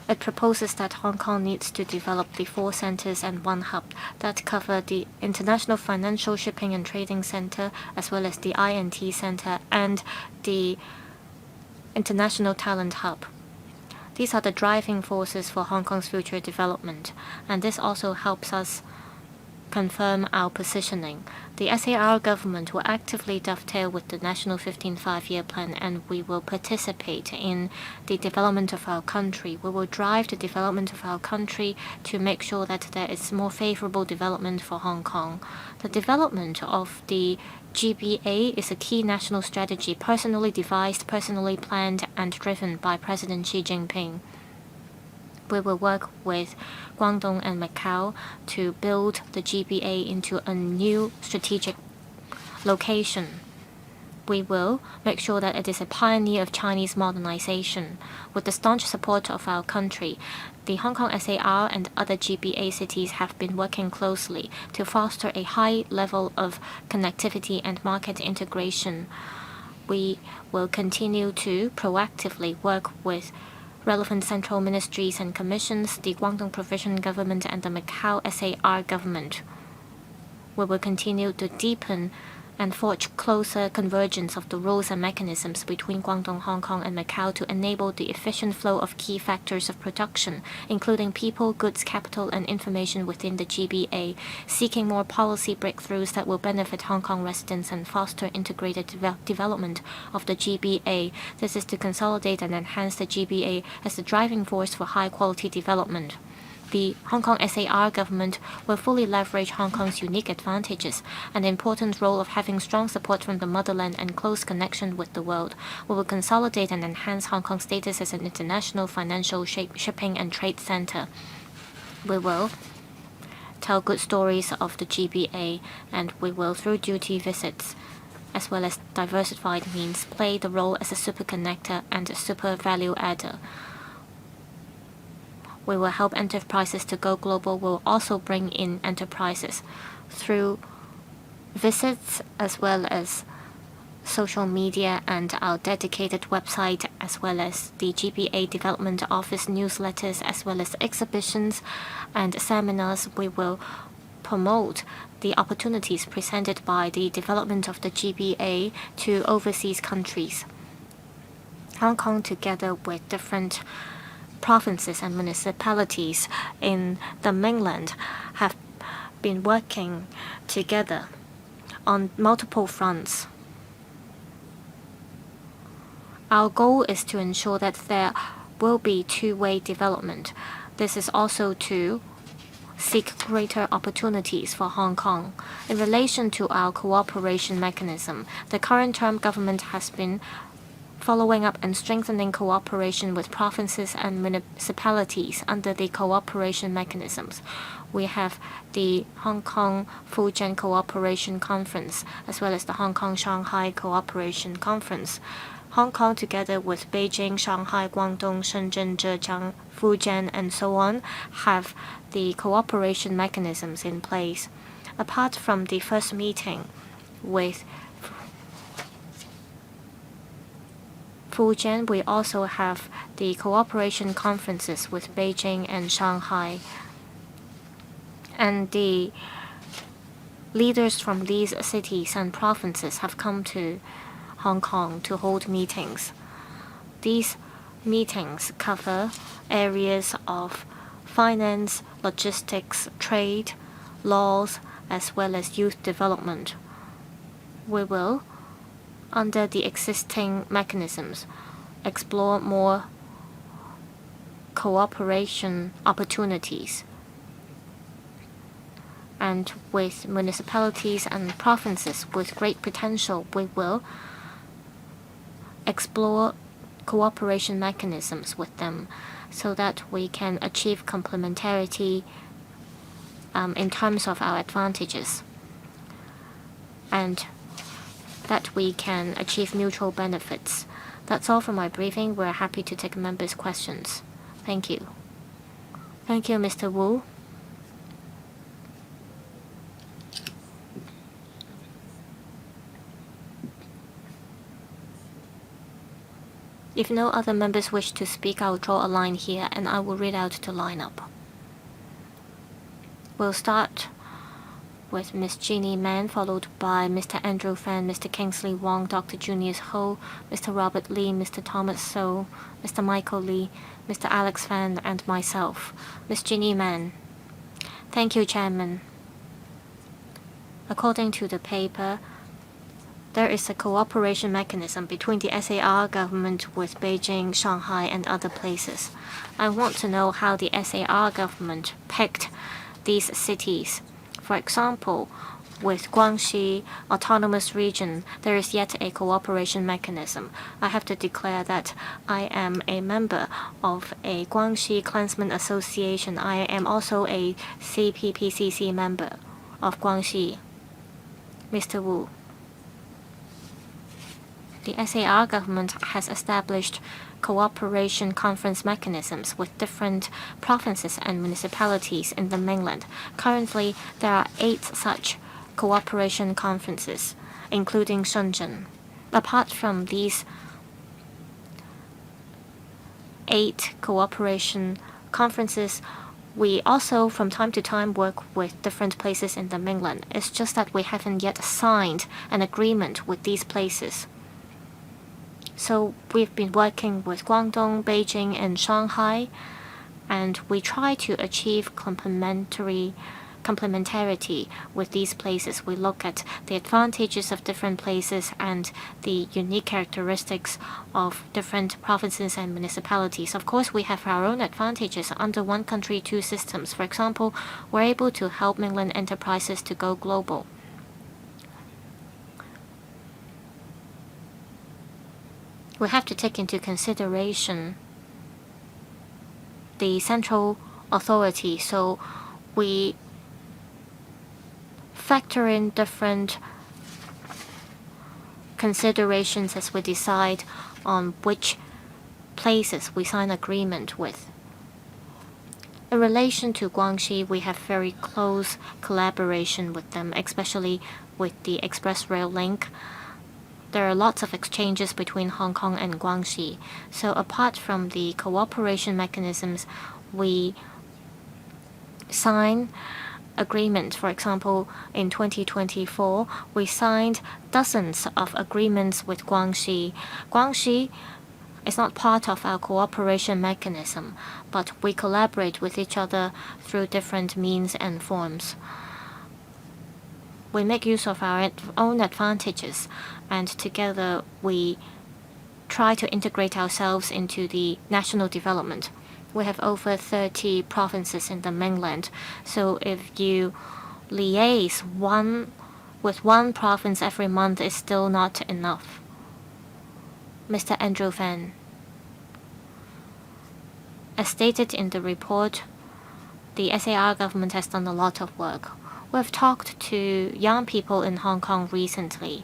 It proposes that Hong Kong needs to develop the 4 centers and 1 hub that cover the International Financial Shipping and Trading Center, as well as the I&T Center and the International Talent Hub. These are the driving forces for Hong Kong's future development, and this also helps us confirm our positioning. The SAR government will actively dovetail with the National 15th Five-Year Plan, and we will participate in the development of our country. We will drive the development of our country to make sure that there is more favorable development for Hong Kong. The development of the GBA is a key national strategy, personally devised, personally planned, and driven by President Xi Jinping. We will work with Guangdong and Macau to build the GBA into a new strategic location. We will make sure that it is a pioneer of Chinese modernization. With the staunch support of our country, the Hong Kong SAR and other GBA cities have been working closely to foster a high level of connectivity and market integration. We will continue to proactively work with relevant central ministries and commissions, the Guangdong Provincial Government and the Macau SAR government. We will continue to deepen and forge closer convergence of the rules and mechanisms between Guangdong, Hong Kong, and Macau to enable the efficient flow of key factors of production, including people, goods, capital, and information within the GBA, seeking more policy breakthroughs that will benefit Hong Kong residents and foster integrated development of the GBA. This is to consolidate and enhance the GBA as the driving force for high-quality development. The Hong Kong SAR government will fully leverage Hong Kong's unique advantages and the important role of having strong support from the motherland and close connection with the world. We will consolidate and enhance Hong Kong's status as an international financial shipping and trade center. We will tell good stories of the GBA, and we will, through duty visits as well as diversified means, play the role as a super connector and a super value adder. We will help enterprises to go global. We'll also bring in enterprises through visits as well as social media and our dedicated website, as well as the GBA Development Office newsletters, as well as exhibitions and seminars. We will promote the opportunities presented by the development of the GBA to overseas countries. Hong Kong, together with different provinces and municipalities in the mainland, have been working together on multiple fronts. Our goal is to ensure that there will be two-way development. This is also to seek greater opportunities for Hong Kong. In relation to our cooperation mechanism, the current term government has been following up and strengthening cooperation with provinces and municipalities under the cooperation mechanisms. We have the Hong Kong-Fujian Cooperation Conference, as well as the Hong Kong-Shanghai Cooperation Conference. Hong Kong, together with Beijing, Shanghai, Guangdong, Shenzhen, Zhejiang, Fujian, and so on, have the cooperation mechanisms in place. Apart from the first meeting with Fujian, we also have the cooperation conferences with Beijing and Shanghai. And the leaders from these cities and provinces have come to Hong Kong to hold meetings. These meetings cover areas of finance, logistics, trade, laws, as well as youth development. We will, under the existing mechanisms, explore more cooperation opportunities. And with municipalities and provinces with great potential, we will explore cooperation mechanisms with them so that we can achieve complementarity in terms of our advantages, and that we can achieve mutual benefits. That's all for my briefing. We're happy to take members' questions. Thank you. Thank you, Mr. Wu. If no other members wish to speak, I will draw a line here and I will read out the lineup. We'll start with Ms. Jeannie Mann, followed by Mr. Andrew Fan, Mr. Kingsley Wong, Dr. Junius Ho, Mr. Robert Lee, Mr. Thomas So, Mr. Michael Lee, Mr. Alex Fan, and myself. Ms. Jeannie Mann. Thank you, Chairman. According to the paper, there is a cooperation mechanism between the SAR government with Beijing, Shanghai, and other places. I want to know how the SAR government picked these cities. For example, with Guangxi Autonomous Region, there is yet a cooperation mechanism. I have to declare that I am a member of a Guangxi Clansmen Association. I am also a CPPCC member of Guangxi. Mr. Wu. The SAR government has established cooperation conference mechanisms with different provinces and municipalities in the mainland. Currently, there are 8 such cooperation conferences, including Shenzhen. Apart from these 8 cooperation conferences, we also from time to time work with different places in the mainland. It's just that we haven't yet signed an agreement with these places. So we've been working with Guangdong, Beijing, and Shanghai, and we try to achieve complementarity with these places. We look at the advantages of different places and the unique characteristics of different provinces and municipalities. Of course, we have our own advantages under one country, two systems. For example, we're able to help mainland enterprises to go global. We have to take into consideration the central authority, so we factor in different considerations as we decide on which places we sign agreement with. In relation to Guangxi, we have very close collaboration with them, especially with the express rail link. There are lots of exchanges between Hong Kong and Guangxi. So apart from the cooperation mechanisms, we sign agreements. For example, in 2024, we signed dozens of agreements with Guangxi. Guangxi is not part of our cooperation mechanism, but we collaborate with each other through different means and forms. We make use of our own advantages, and together we try to integrate ourselves into the national development. We have over 30 provinces in the mainland, so if you liaise with one province every month is still not enough. Mr. Andrew Fan. As stated in the report, the SAR government has done a lot of work. We have talked to young people in Hong Kong recently.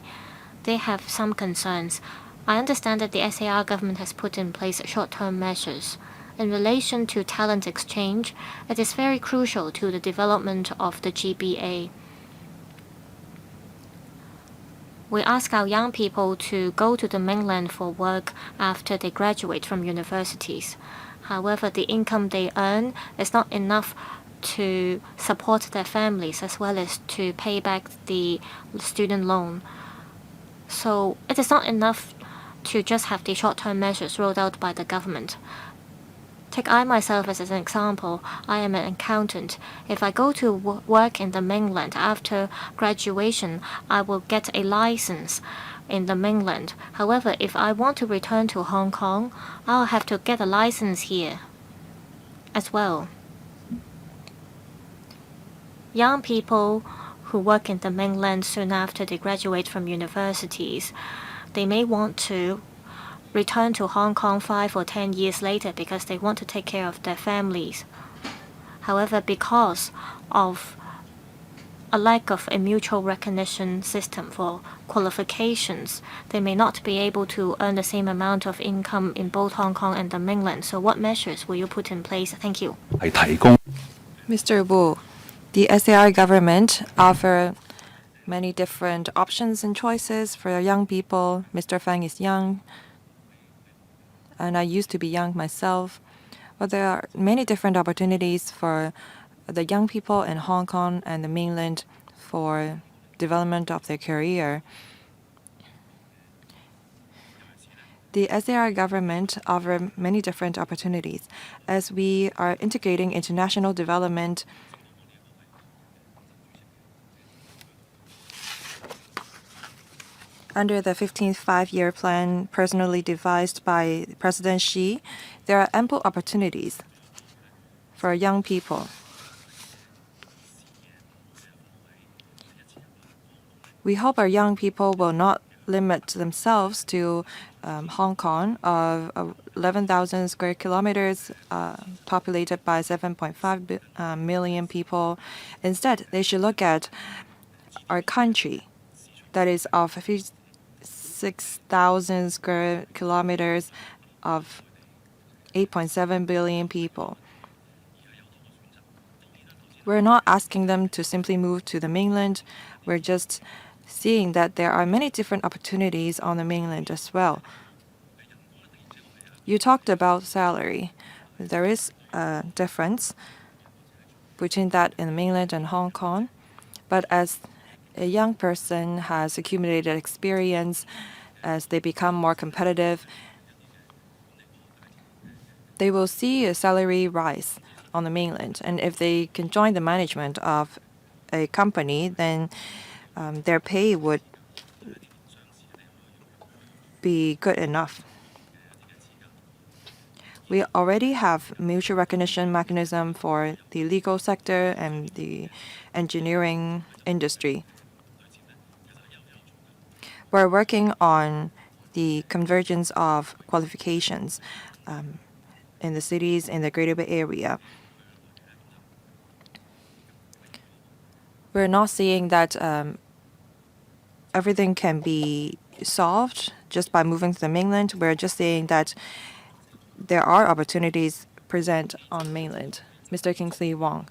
They have some concerns. I understand that the SAR government has put in place short-term measures. In relation to talent exchange, it is very crucial to the development of the GBA. We ask our young people to go to the mainland for work after they graduate from universities. However, the income they earn is not enough to support their families as well as to pay back the student loan. So it is not enough to just have the short-term measures rolled out by the government. Take I myself as an example. I am an accountant. If I go to work in the mainland after graduation, I will get a license in the mainland. However, if I want to return to Hong Kong, I'll have to get a license here as well. Young people who work in the mainland soon after they graduate from universities, they may want to return to Hong Kong 5 or 10 years later because they want to take care of their families. However, because of a lack of a mutual recognition system for qualifications, they may not be able to earn the same amount of income in both Hong Kong and the mainland. So what measures will you put in place? Thank you. Mr. Wu, the SAR government offer many different options and choices for young people. Mr. Fang is young. and I used to be young myself. But there are many different opportunities for the young people in Hong Kong and the mainland for development of their career. The SAR government offers many different opportunities. As we are integrating international development, under the 15th five-year plan personally devised by President Xi, there are ample opportunities for young people. We hope our young people will not limit themselves to Hong Kong of 11,000 square kilometers populated by 7.5 million people. Instead, they should look at our country that is of 56,000 square kilometers of 8.7 billion people. We're not asking them to simply move to the mainland. We're just seeing that there are many different opportunities on the mainland as well. You talked about salary. There is a difference between that in the mainland and Hong Kong. But as a young person has accumulated experience, as they become more competitive, they will see a salary rise on the mainland. And if they can join the management of a company, then their pay would be good enough. We already have mutual recognition mechanism for the legal sector and the engineering industry. We're working on the convergence of qualifications in the cities in the Greater Bay Area. We're not seeing that everything can be solved just by moving to the mainland. We're just saying that there are opportunities present on mainland. Mr. Kingsley Wong.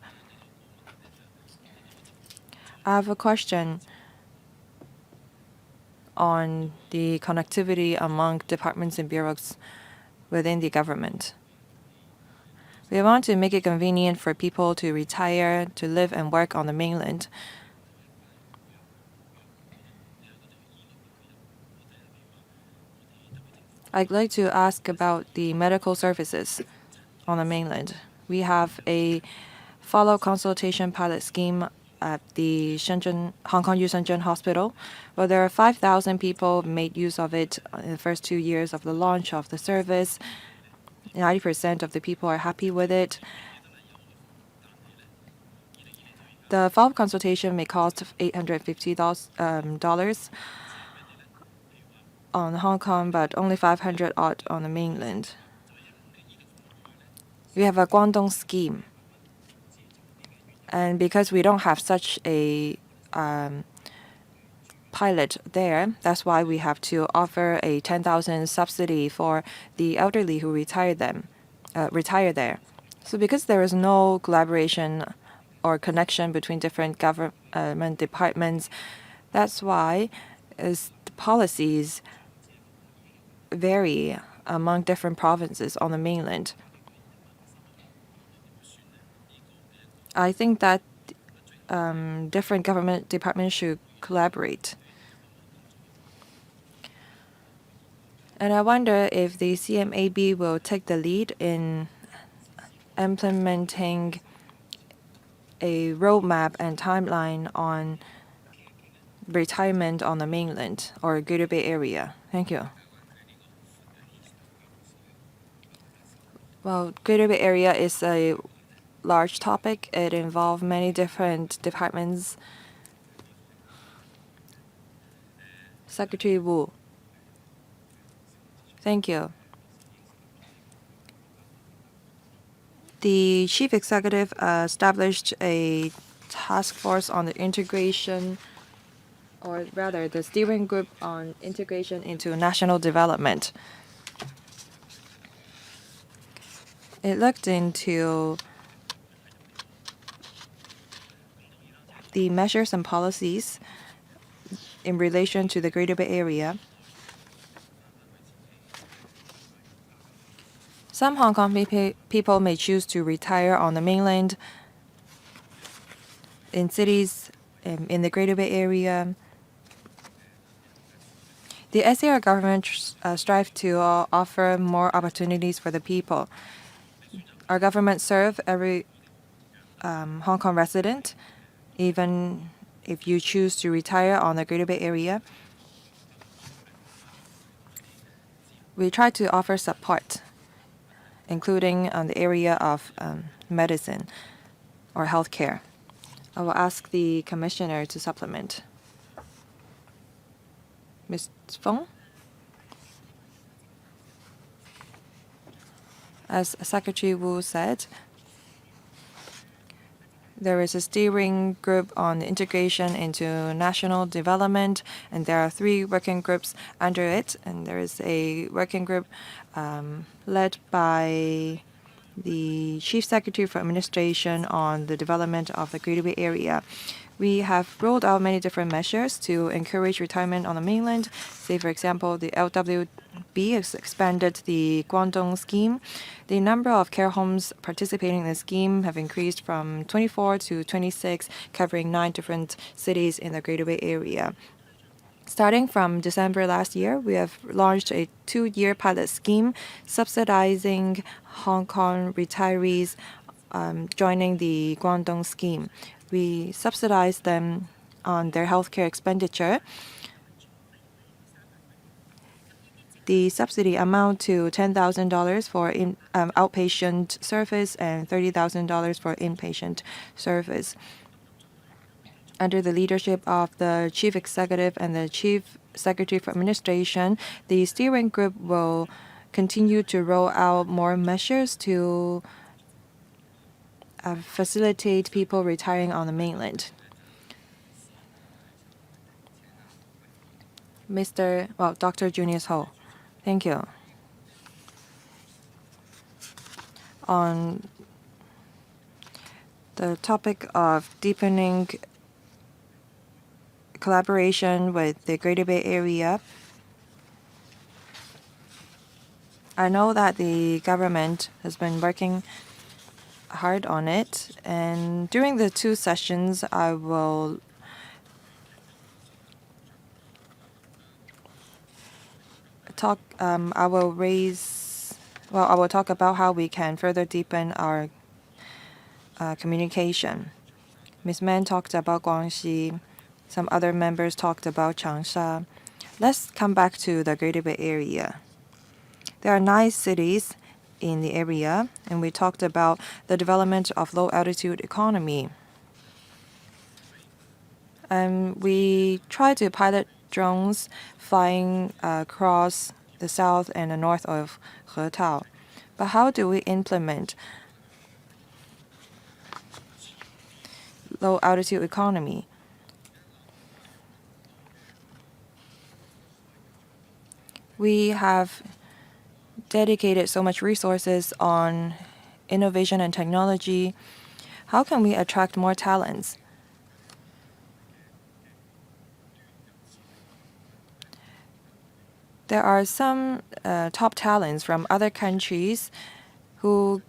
I have a question on the connectivity among departments and bureaus within the government. We want to make it convenient for people to retire, to live and work on the mainland. I'd like to ask about the medical services on the mainland. We have a follow consultation pilot scheme at the Hong Kong U Shenzhen Hospital, where there are 5,000 people made use of it in the first 2 years of the launch of the service. 90% of the people are happy with it. The follow-up consultation may cost $850 on Hong Kong, but only 500 odd on the mainland. We have a Guangdong scheme. And because we don't have such a pilot there, that's why we have to offer a 10,000 subsidy for the elderly who retire there. So because there is no collaboration or connection between different government departments, that's why the policies vary among different provinces on the mainland. I think that different government departments should collaborate. And I wonder if the CMAB will take the lead in implementing a roadmap and timeline on retirement on the mainland or Greater Bay Area. Thank you. Well, Greater Bay Area is a large topic. It involves many different departments. Secretary Wu. Thank you. The chief executive established a task force on the integration, or rather the steering group on integration into national development. It looked into the measures and policies in relation to the Greater Bay Area. Some Hong Kong people may choose to retire on the mainland, in cities, in the Greater Bay Area. The SAR government strives to offer more opportunities for the people. Our government serves every Hong Kong resident, even if you choose to retire on the Greater Bay Area. We try to offer support, including on the area of medicine or healthcare. I will ask the Commissioner to supplement. Ms. Fong? As Secretary Wu said, there is a steering group on integration into national development, and there are 3 working groups under it. And there is a working group led by the Chief Secretary for Administration on the development of the Greater Bay Area. We have rolled out many different measures to encourage retirement on the mainland. Say, for example, the LWB has expanded the Guangdong scheme. The number of care homes participating in the scheme have increased from 24 to 26, covering 9 different cities in the Greater Bay Area. Starting from December last year, we have launched a 2-year pilot scheme subsidizing Hong Kong retirees joining the Guangdong scheme. We subsidize them on their healthcare expenditure. The subsidy amount to $10,000 for outpatient service and $30,000 for inpatient service. Under the leadership of the Chief Executive and the Chief Secretary for Administration, the steering group will continue to roll out more measures to facilitate people retiring on the mainland. Dr. Junius Ho, thank you. On the topic of deepening collaboration with the Greater Bay Area, I know that the government has been working hard on it, and during the 2 sessions I will talk about how we can further deepen our communication. Ms. Mann talked about Guangxi. Some other members talked about Changsha. Let's come back to the Greater Bay Area. There are 9 cities in the area, and we talked about the development of low-altitude economy. We tried to pilot drones flying across the south and the north of Hetao. But how do we implement low-altitude economy? We have dedicated so much resources on innovation and technology. How can we attract more talents? There are some top talents from other countries who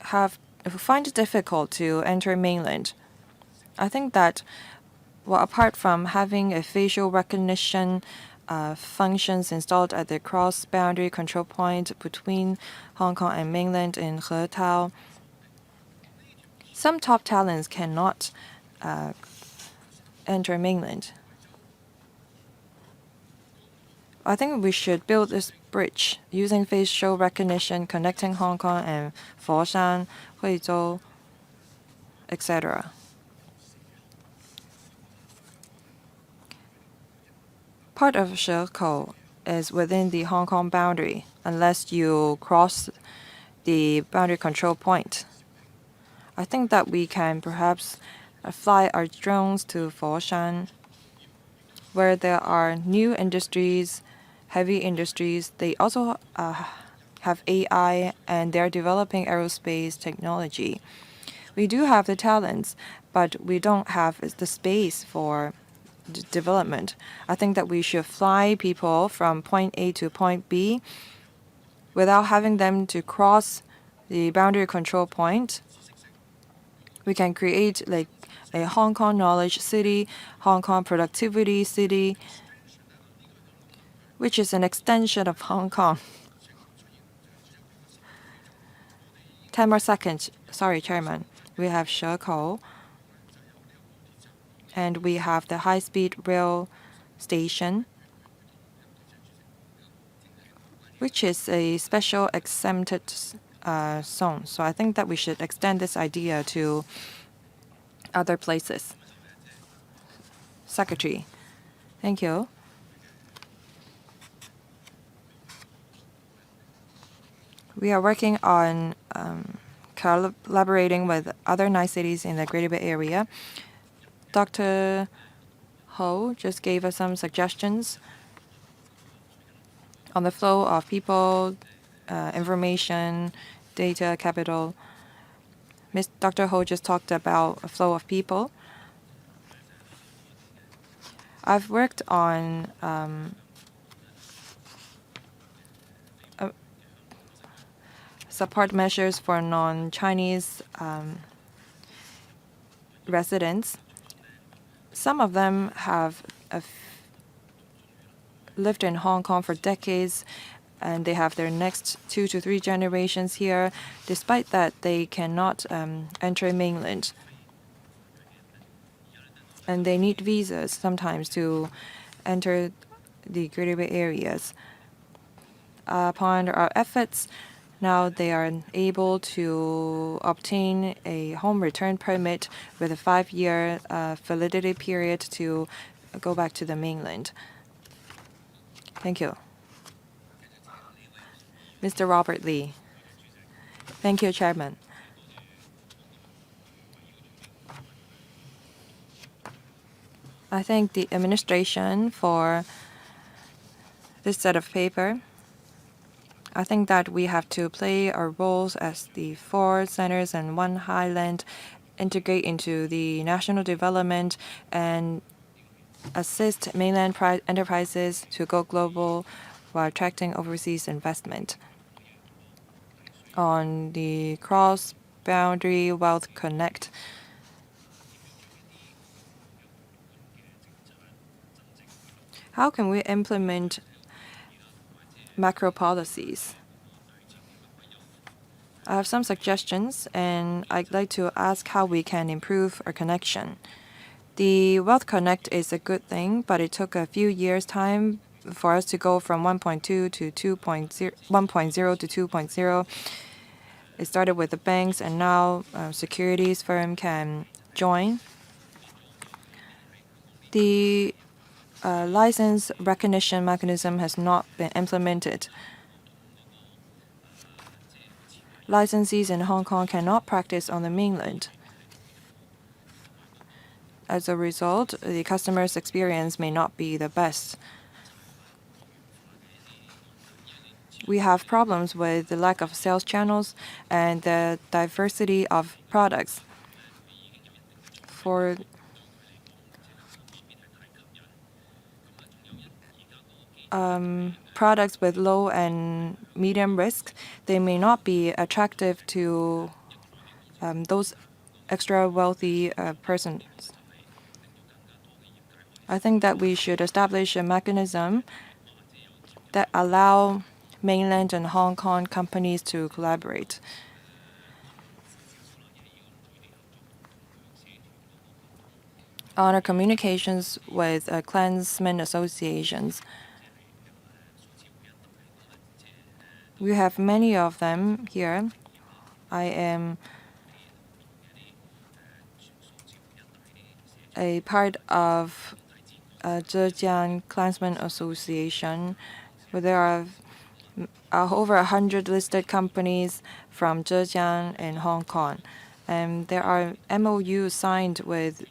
find it difficult to enter mainland. I think that, apart from having a facial recognition functions installed at the cross-boundary control point between Hong Kong and mainland in Hetao, some top talents cannot enter mainland. I think we should build this bridge using facial recognition connecting Hong Kong and Foshan, Huizhou, etc. Part of Shekou is within the Hong Kong boundary unless you cross the boundary control point. I think that we can perhaps fly our drones to Foshan, where there are new industries, heavy industries. They also have AI, and they're developing aerospace technology. We do have the talents, but we don't have the space for development. I think that we should fly people from point A to point B without having them to cross the boundary control point. We can create like a Hong Kong knowledge city, Hong Kong productivity city, which is an extension of Hong Kong. 10 more seconds. Sorry, Chairman. We have Shekou, and we have the high-speed rail station, which is a special exempted zone. So I think that we should extend this idea to other places. Secretary, thank you. We are working on collaborating with other nice cities in the Greater Bay Area. Dr. Ho just gave us some suggestions on the flow of people, information, data, capital. Dr. Ho just talked about a flow of people. I've worked on support measures for non-Chinese residents. Some of them have lived in Hong Kong for decades, and they have their next 2 to 3 generations here. Despite that, they cannot enter mainland. And they need visas sometimes to enter the Greater Bay areas. Upon our efforts, now they are able to obtain a home return permit with a 5-year validity period to go back to the mainland. Thank you. Mr. Robert Lee. Thank you, Chairman. I thank the administration for this set of paper. I think that we have to play our roles as the 4 centers and 1 highland, integrate into the national development, and assist mainland enterprises to go global while attracting overseas investment. On the cross-boundary wealth connect, how can we implement macro policies? I have some suggestions, and I'd like to ask how we can improve our connection. The Wealth Connect is a good thing, but it took a few years' time for us to go from 1.2 to 1.0 to 2.0. It started with the banks, and now securities firm can join. The license recognition mechanism has not been implemented. Licensees in Hong Kong cannot practice on the mainland. As a result, the customer's experience may not be the best. We have problems with the lack of sales channels and the diversity of products. For products with low and medium risk, they may not be attractive to those extra wealthy persons. I think that we should establish a mechanism that allow mainland and Hong Kong companies to collaborate. On our communications with clansmen associations, we have many of them here. I am a part of Zhejiang Clansmen Association, where there are over 100 listed companies from Zhejiang and Hong Kong. And there are MOUs signed with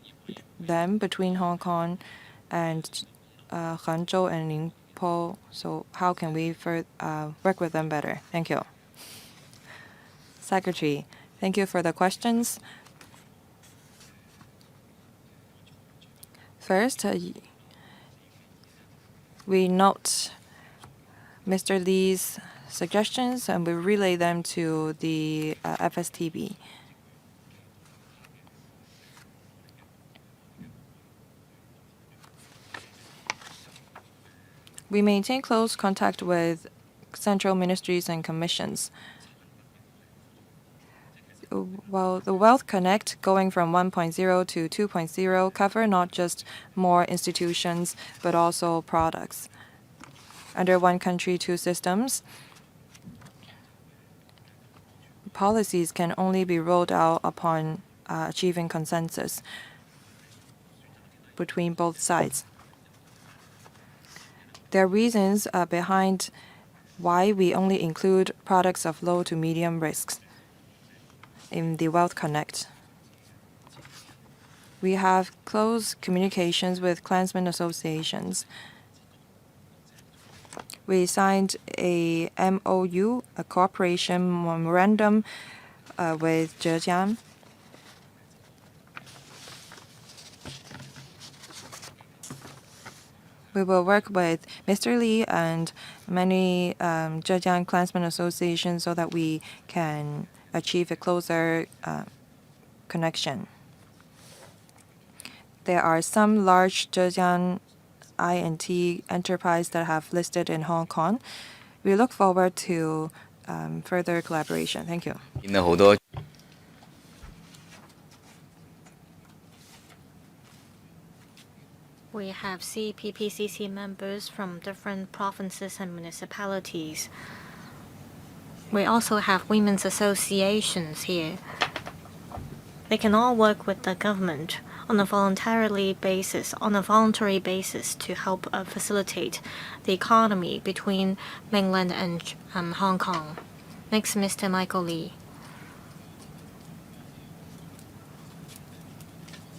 them between Hong Kong and Hangzhou and Ningpo. So how can we work with them better? Thank you. Secretary, thank you for the questions. First, we note Mr. Lee's suggestions and we relay them to the FSTB. We maintain close contact with central ministries and commissions. Well, the Wealth Connect going from 1.0 to 2.0 cover not just more institutions but also products. Under one country, two systems, policies can only be rolled out upon achieving consensus between both sides. There are reasons behind why we only include products of low to medium risks in the Wealth Connect. We have close communications with clansmen associations. We signed a MOU, a cooperation memorandum with Zhejiang. We will work with Mr. Li and many Zhejiang clansmen associations so that we can achieve a closer connection. There are some large Zhejiang I&T enterprises that have listed in Hong Kong. We look forward to further collaboration. Thank you. We have CPPCC members from different provinces and municipalities. We also have women's associations here. They can all work with the government on a voluntary basis to help facilitate the economy between Mainland and Hong Kong. Next, Mr. Michael Lee.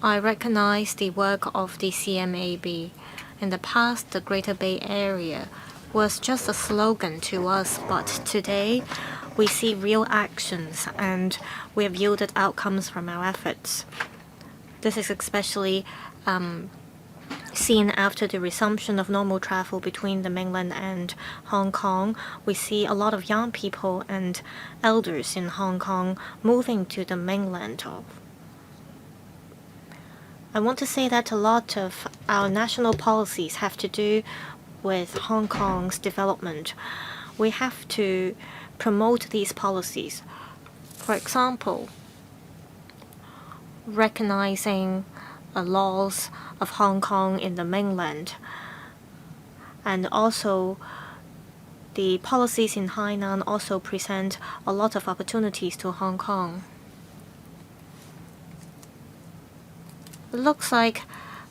I recognize the work of the CMAB. In the past, the Greater Bay Area was just a slogan to us, but today we see real actions and we have yielded outcomes from our efforts. This is especially seen after the resumption of normal travel between the Mainland and Hong Kong. We see a lot of young people and elders in Hong Kong moving to the Mainland. I want to say that a lot of our national policies have to do with Hong Kong's development. We have to promote these policies. For example, recognizing the laws of Hong Kong in the Mainland, and also the policies in Hainan also present a lot of opportunities to Hong Kong. It looks like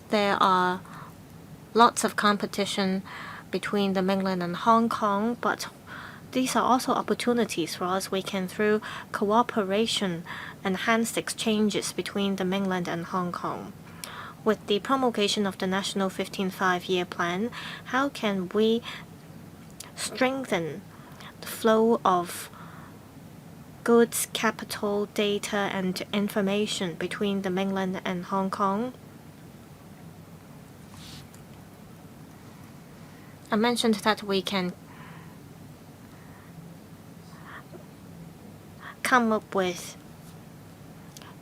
there are lots of competition between the Mainland and Hong Kong, but these are also opportunities for us. We can, through cooperation, enhance exchanges between the Mainland and Hong Kong. With the promulgation of the National 15th Five-Year Plan, how can we strengthen the flow of goods, capital, data, and information between the Mainland and Hong Kong? I mentioned that we can come up with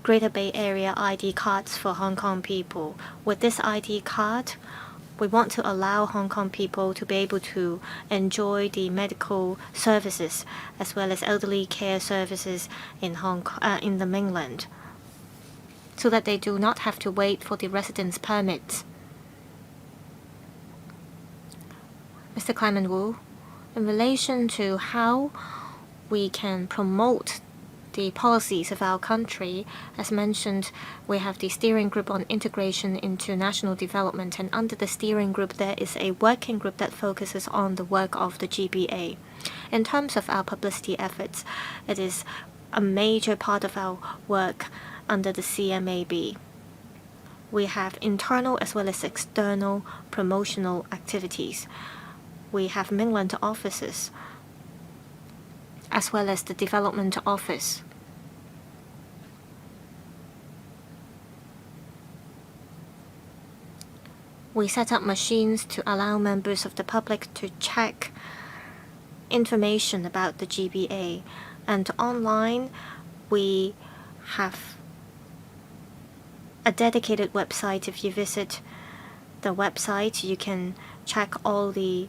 Greater Bay Area ID cards for Hong Kong people. With this ID card, we want to allow Hong Kong people to be able to enjoy the medical services as well as elderly care services in the Mainland, so that they do not have to wait for the residence permits. Mr. Clement Wu, in relation to how we can promote the policies of our country, as mentioned, we have the steering group on integration into national development, and under the steering group there is a working group that focuses on the work of the GBA. In terms of our publicity efforts, it is a major part of our work under the CMAB. We have internal as well as external promotional activities. We have Mainland offices as well as the development office. We set up machines to allow members of the public to check information about the GBA. And online, we have a dedicated website. If you visit the website, you can check all the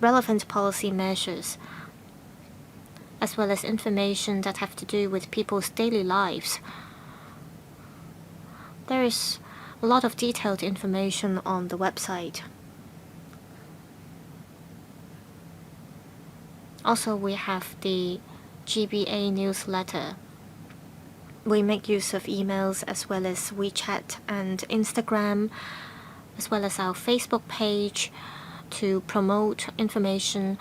relevant policy measures, as well as information that have to do with people's daily lives. There is a lot of detailed information on the website. Also, we have the GBA newsletter. We make use of emails as well as WeChat and Instagram, as well as our Facebook page to promote information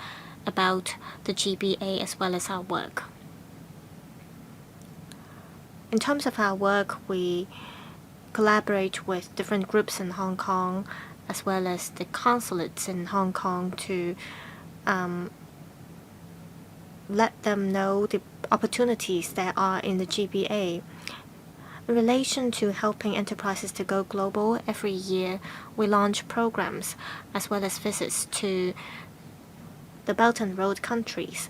about the GBA as well as our work. In terms of our work, we collaborate with different groups in Hong Kong as well as the consulates in Hong Kong to let them know the opportunities there are in the GBA. In relation to helping enterprises to go global, every year we launch programs as well as visits to the Belt and Road countries.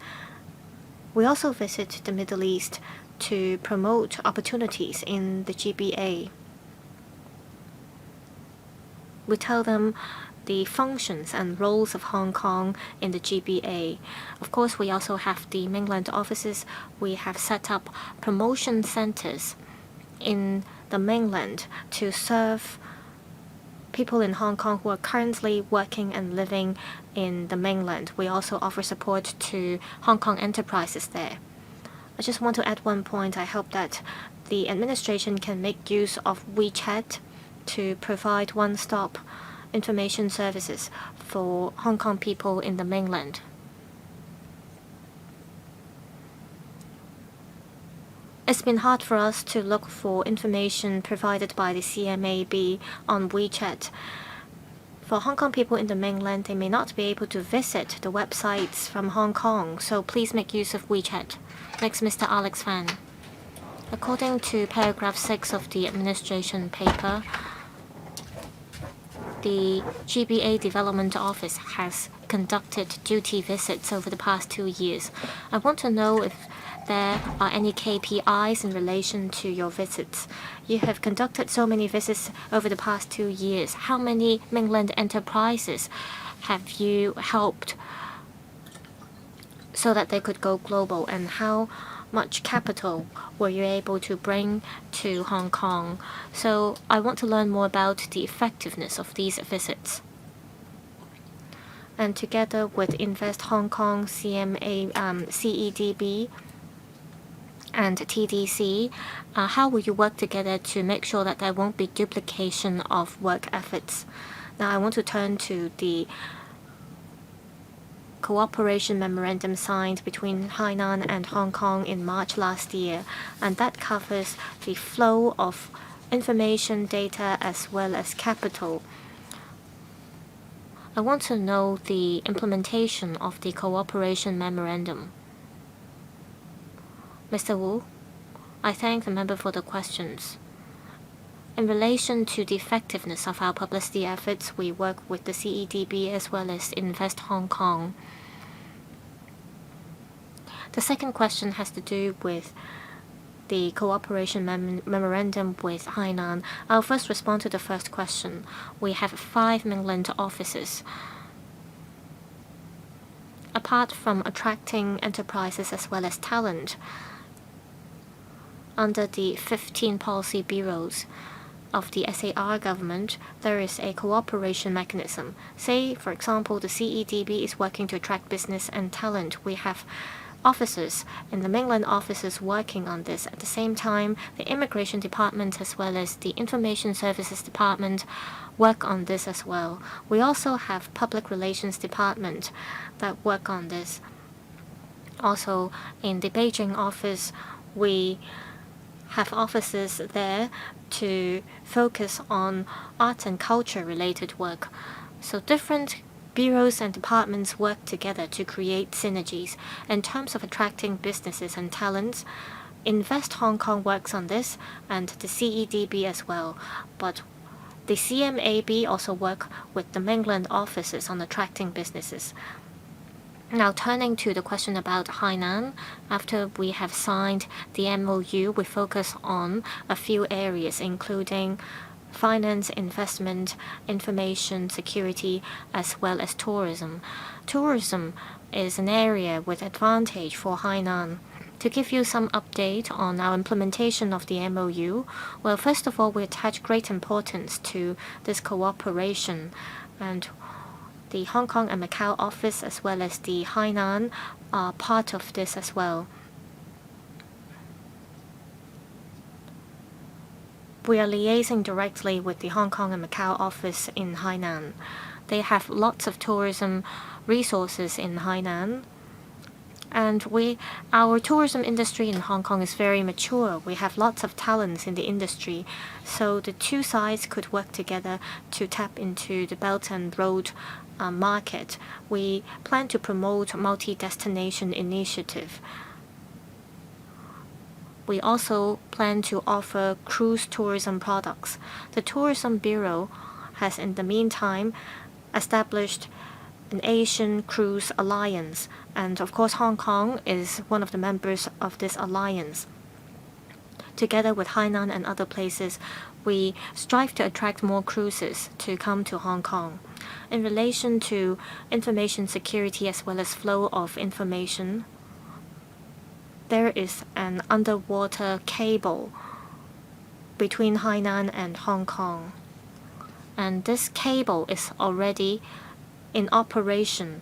We also visit the Middle East to promote opportunities in the GBA. We tell them the functions and roles of Hong Kong in the GBA. Of course, we also have the mainland offices. We have set up promotion centers in the mainland to serve people in Hong Kong who are currently working and living in the mainland. We also offer support to Hong Kong enterprises there. I just want to add one point. I hope that the administration can make use of WeChat to provide one-stop information services for Hong Kong people in the mainland. It's been hard for us to look for information provided by the CMAB on WeChat. For Hong Kong people in the mainland, they may not be able to visit the websites from Hong Kong, so please make use of WeChat. Next, Mr. Alex Fan. According to paragraph 6 of the administration paper, the GBA Development Office has conducted duty visits over the past 2 years. I want to know if there are any KPIs in relation to your visits. You have conducted so many visits over the past 2 years. How many mainland enterprises have you helped so that they could go global, and how much capital were you able to bring to Hong Kong? So I want to learn more about the effectiveness of these visits. And together with Invest Hong Kong, CEDB, and TDC, how will you work together to make sure that there won't be duplication of work efforts? Now I want to turn to the cooperation memorandum signed between Hainan and Hong Kong in March last year, and that covers the flow of information, data, as well as capital. I want to know the implementation of the cooperation memorandum. Mr. Wu, I thank the member for the questions. In relation to the effectiveness of our publicity efforts, we work with the CEDB as well as Invest Hong Kong. The second question has to do with the cooperation memorandum with Hainan. I'll first respond to the first question. We have 5 mainland offices. Apart from attracting enterprises as well as talent, under the 15 policy bureaus of the SAR government, there is a cooperation mechanism. Say, for example, the CEDB is working to attract business and talent. We have officers in the mainland offices working on this. At the same time, the Immigration Department as well as the Information Services Department work on this as well. We also have Public Relations Department that work on this. Also, in the Beijing office, we have offices there to focus on art and culture related work. So different bureaus and departments work together to create synergies. In terms of attracting businesses and talents, Invest Hong Kong works on this, and the CEDB as well. But the CMAB also work with the mainland offices on attracting businesses. Now, turning to the question about Hainan, after we have signed the MOU, we focus on a few areas, including finance, investment, information security, as well as tourism. Tourism is an area with advantage for Hainan. To give you some update on our implementation of the MOU, well, first of all, we attach great importance to this cooperation, and the Hong Kong and Macau office as well as the Hainan are part of this as well. We are liaising directly with the Hong Kong and Macau office in Hainan. They have lots of tourism resources in Hainan. And our tourism industry in Hong Kong is very mature. We have lots of talents in the industry. So the two sides could work together to tap into the Belt and Road market. We plan to promote multi-destination initiative. We also plan to offer cruise tourism products. The Tourism Bureau has in the meantime established an Asian Cruise Alliance, and of course Hong Kong is one of the members of this alliance. Together with Hainan and other places, we strive to attract more cruises to come to Hong Kong. In relation to information security as well as flow of information, there is an underwater cable between Hainan and Hong Kong, and this cable is already in operation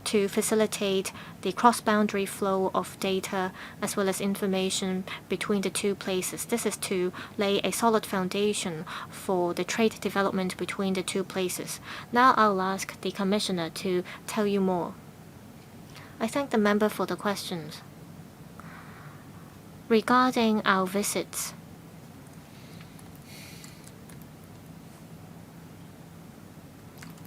to facilitate the cross-boundary flow of data as well as information between the two places. This is to lay a solid foundation for the trade development between the two places. Now I'll ask the Commissioner to tell you more. I thank the member for the questions. Regarding our visits,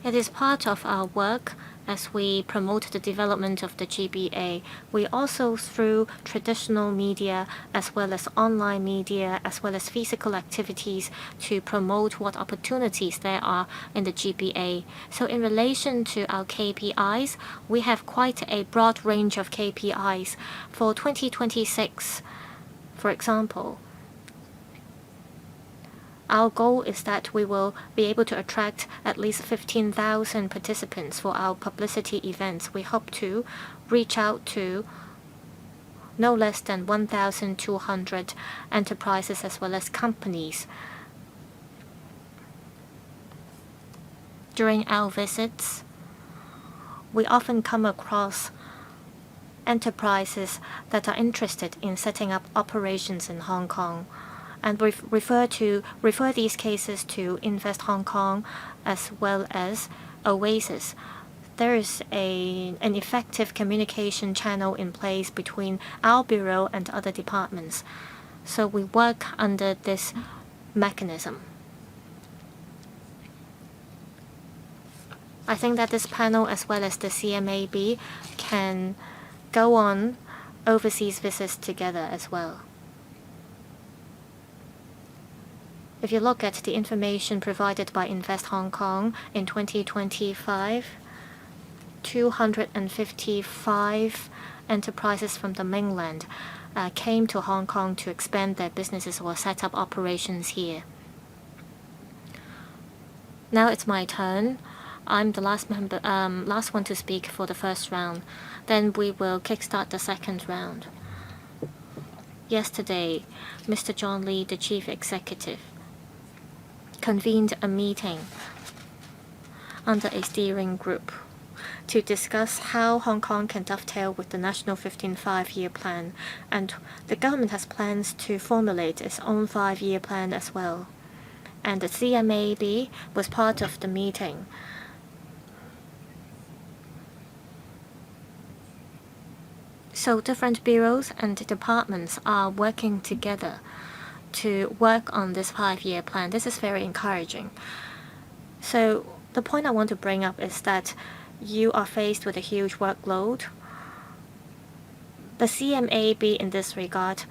it is part of our work as we promote the development of the GBA. We also, through traditional media as well as online media as well as physical activities, to promote what opportunities there are in the GBA. So in relation to our KPIs, we have quite a broad range of KPIs. For 2026, for example, our goal is that we will be able to attract at least 15,000 participants for our publicity events. We hope to reach out to no less than 1,200 enterprises as well as companies. During our visits, we often come across enterprises that are interested in setting up operations in Hong Kong, and we refer these cases to Invest Hong Kong as well as Oasis. There is an effective communication channel in place between our bureau and other departments. So we work under this mechanism. I think that this panel as well as the CMAB can go on overseas visits together as well. If you look at the information provided by Invest Hong Kong in 2025, 255 enterprises from the mainland came to Hong Kong to expand their businesses or set up operations here. Now it's my turn. I'm the last one to speak for the first round. Then we will kickstart the second round. Yesterday, Mr. John Lee, the Chief Executive, convened a meeting under a steering group to discuss how Hong Kong can dovetail with the National 15 5-year plan, and the government has plans to formulate its own 5-year plan as well. And the CMAB was part of the meeting. So different bureaus and departments are working together to work on this 5-year plan. This is very encouraging. So the point I want to bring up is that you are faced with a huge workload. The CMAB in this regard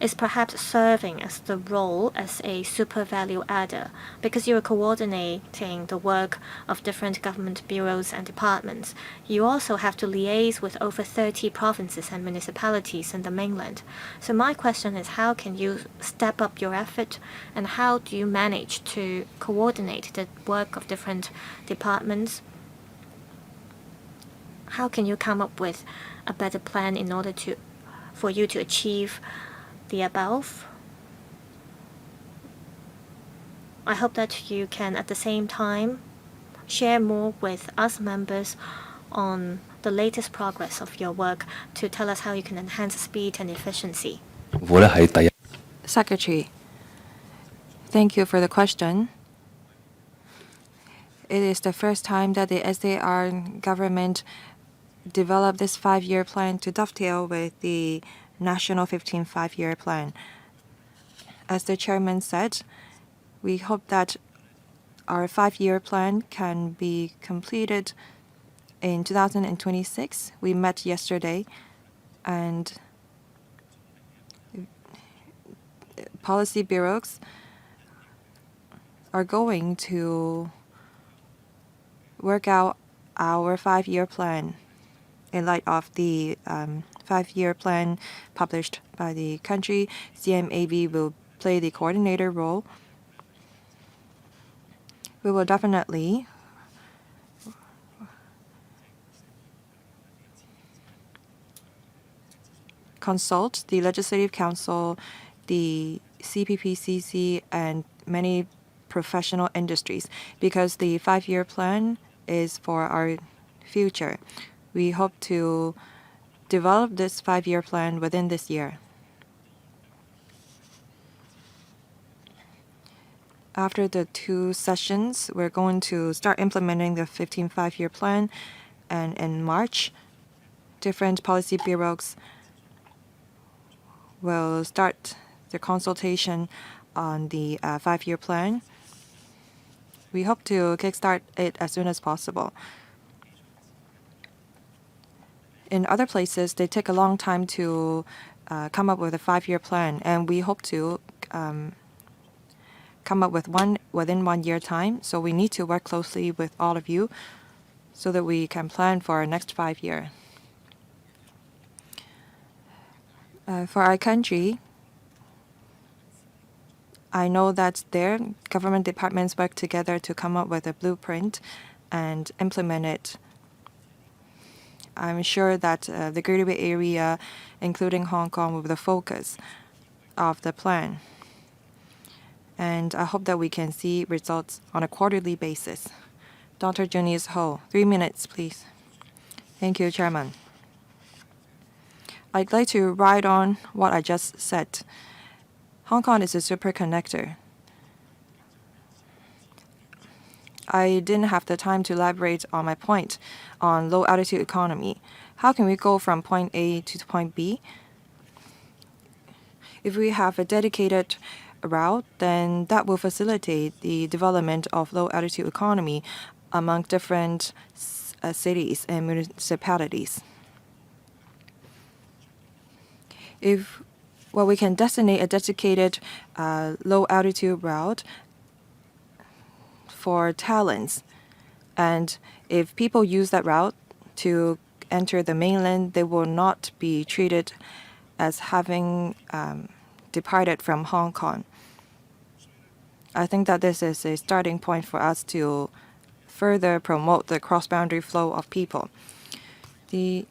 is perhaps serving as the role as a super value adder because you are coordinating the work of different government bureaus and departments. You also have to liaise with over 30 provinces and municipalities in the mainland. So my question is, how can you step up your effort, and how do you manage to coordinate the work of different departments? How can you come up with a better plan in order for you to achieve the above? I hope that you can at the same time share more with us members on the latest progress of your work to tell us how you can enhance speed and efficiency. Secretary, thank you for the question. It is the first time that the SAR government developed this 5-year plan to dovetail with the national 15 5-year plan. As the chairman said, we hope that our 5-year plan can be completed in 2026. We met yesterday, and policy bureaus are going to work out our 5-year plan in light of the 5-year plan published by the country. CMAB will play the coordinator role. We will definitely consult the Legislative Council, the CPPCC, and many professional industries, because the 5-year plan is for our future. We hope to develop this 5-year plan within this year. After the 2 sessions, we're going to start implementing the 15 5-year plan, and in March, different policy bureaus will start the consultation on the 5-year plan. We hope to kickstart it as soon as possible. In other places, they take a long time to come up with a 5-year plan, and we hope to come up with one within 1 year time. So we need to work closely with all of you so that we can plan for our next 5 year. For our country, I know that their government departments work together to come up with a blueprint and implement it. I'm sure that the Greater Bay Area, including Hong Kong, will be the focus of the plan. And I hope that we can see results on a quarterly basis. Dr. Junius Ho, 3 minutes, please. Thank you, Chairman. I'd like to write on what I just said. Hong Kong is a super connector. I didn't have the time to elaborate on my point on low altitude economy. How can we go from point A to point B? If we have a dedicated route, then that will facilitate the development of low altitude economy among different cities and municipalities. We can designate a dedicated low altitude route for talents, and if people use that route to enter the mainland, they will not be treated as having departed from Hong Kong. I think that this is a starting point for us to further promote the cross-boundary flow of people. The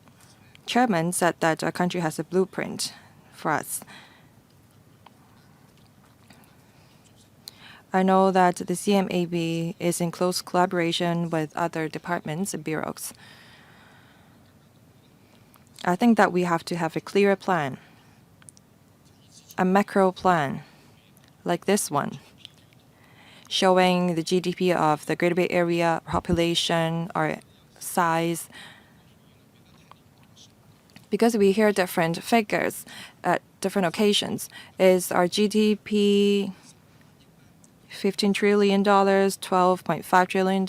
chairman said that our country has a blueprint for us. I know that the CMAB is in close collaboration with other departments and bureaus. I think that we have to have a clearer plan, a macro plan, like this one, showing the GDP of the Greater Bay Area, population, or size. Because we hear different figures at different occasions. Is our GDP $15 trillion, $12.5 trillion?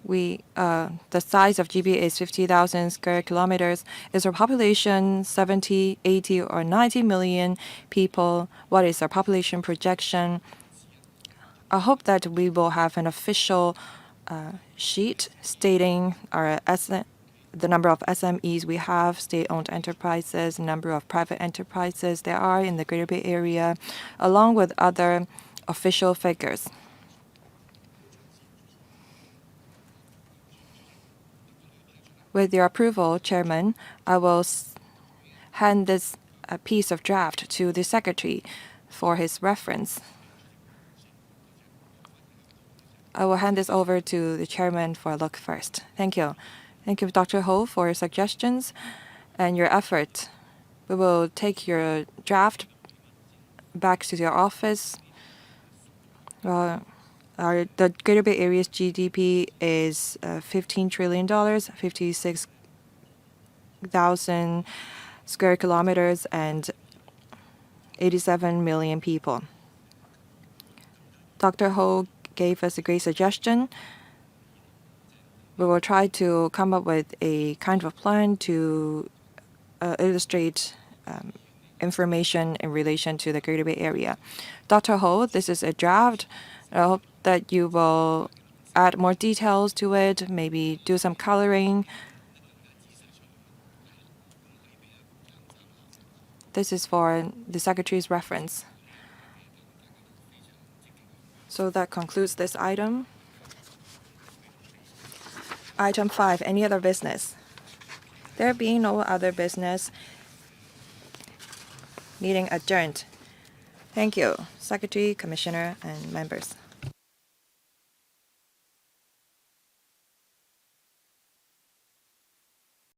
the size of GB is 50,000 square kilometers. Is our population 70, 80, or 90 million people? What is our population projection? I hope that we will have an official sheet stating the number of SMEs we have, state-owned enterprises, number of private enterprises there are in the Greater Bay Area, along with other official figures. With your approval, Chairman, I will hand this piece of draft to the Secretary for his reference. I will hand this over to the Chairman for a look first. Thank you. Thank you, Dr. Ho, for your suggestions and your effort. We will take your draft back to your office. The Greater Bay Area's GDP is $15 trillion, 56,000 square kilometers, and 87 million people. Dr. Ho gave us a great suggestion. We will try to come up with a kind of plan to illustrate information in relation to the Greater Bay Area. Dr. Ho, this is a draft. I hope that you will add more details to it, maybe do some coloring. This is for the Secretary's reference. So that concludes this item. Item 5, any other business? There being no other business, meeting adjourned. Thank you, Secretary, Commissioner, and members.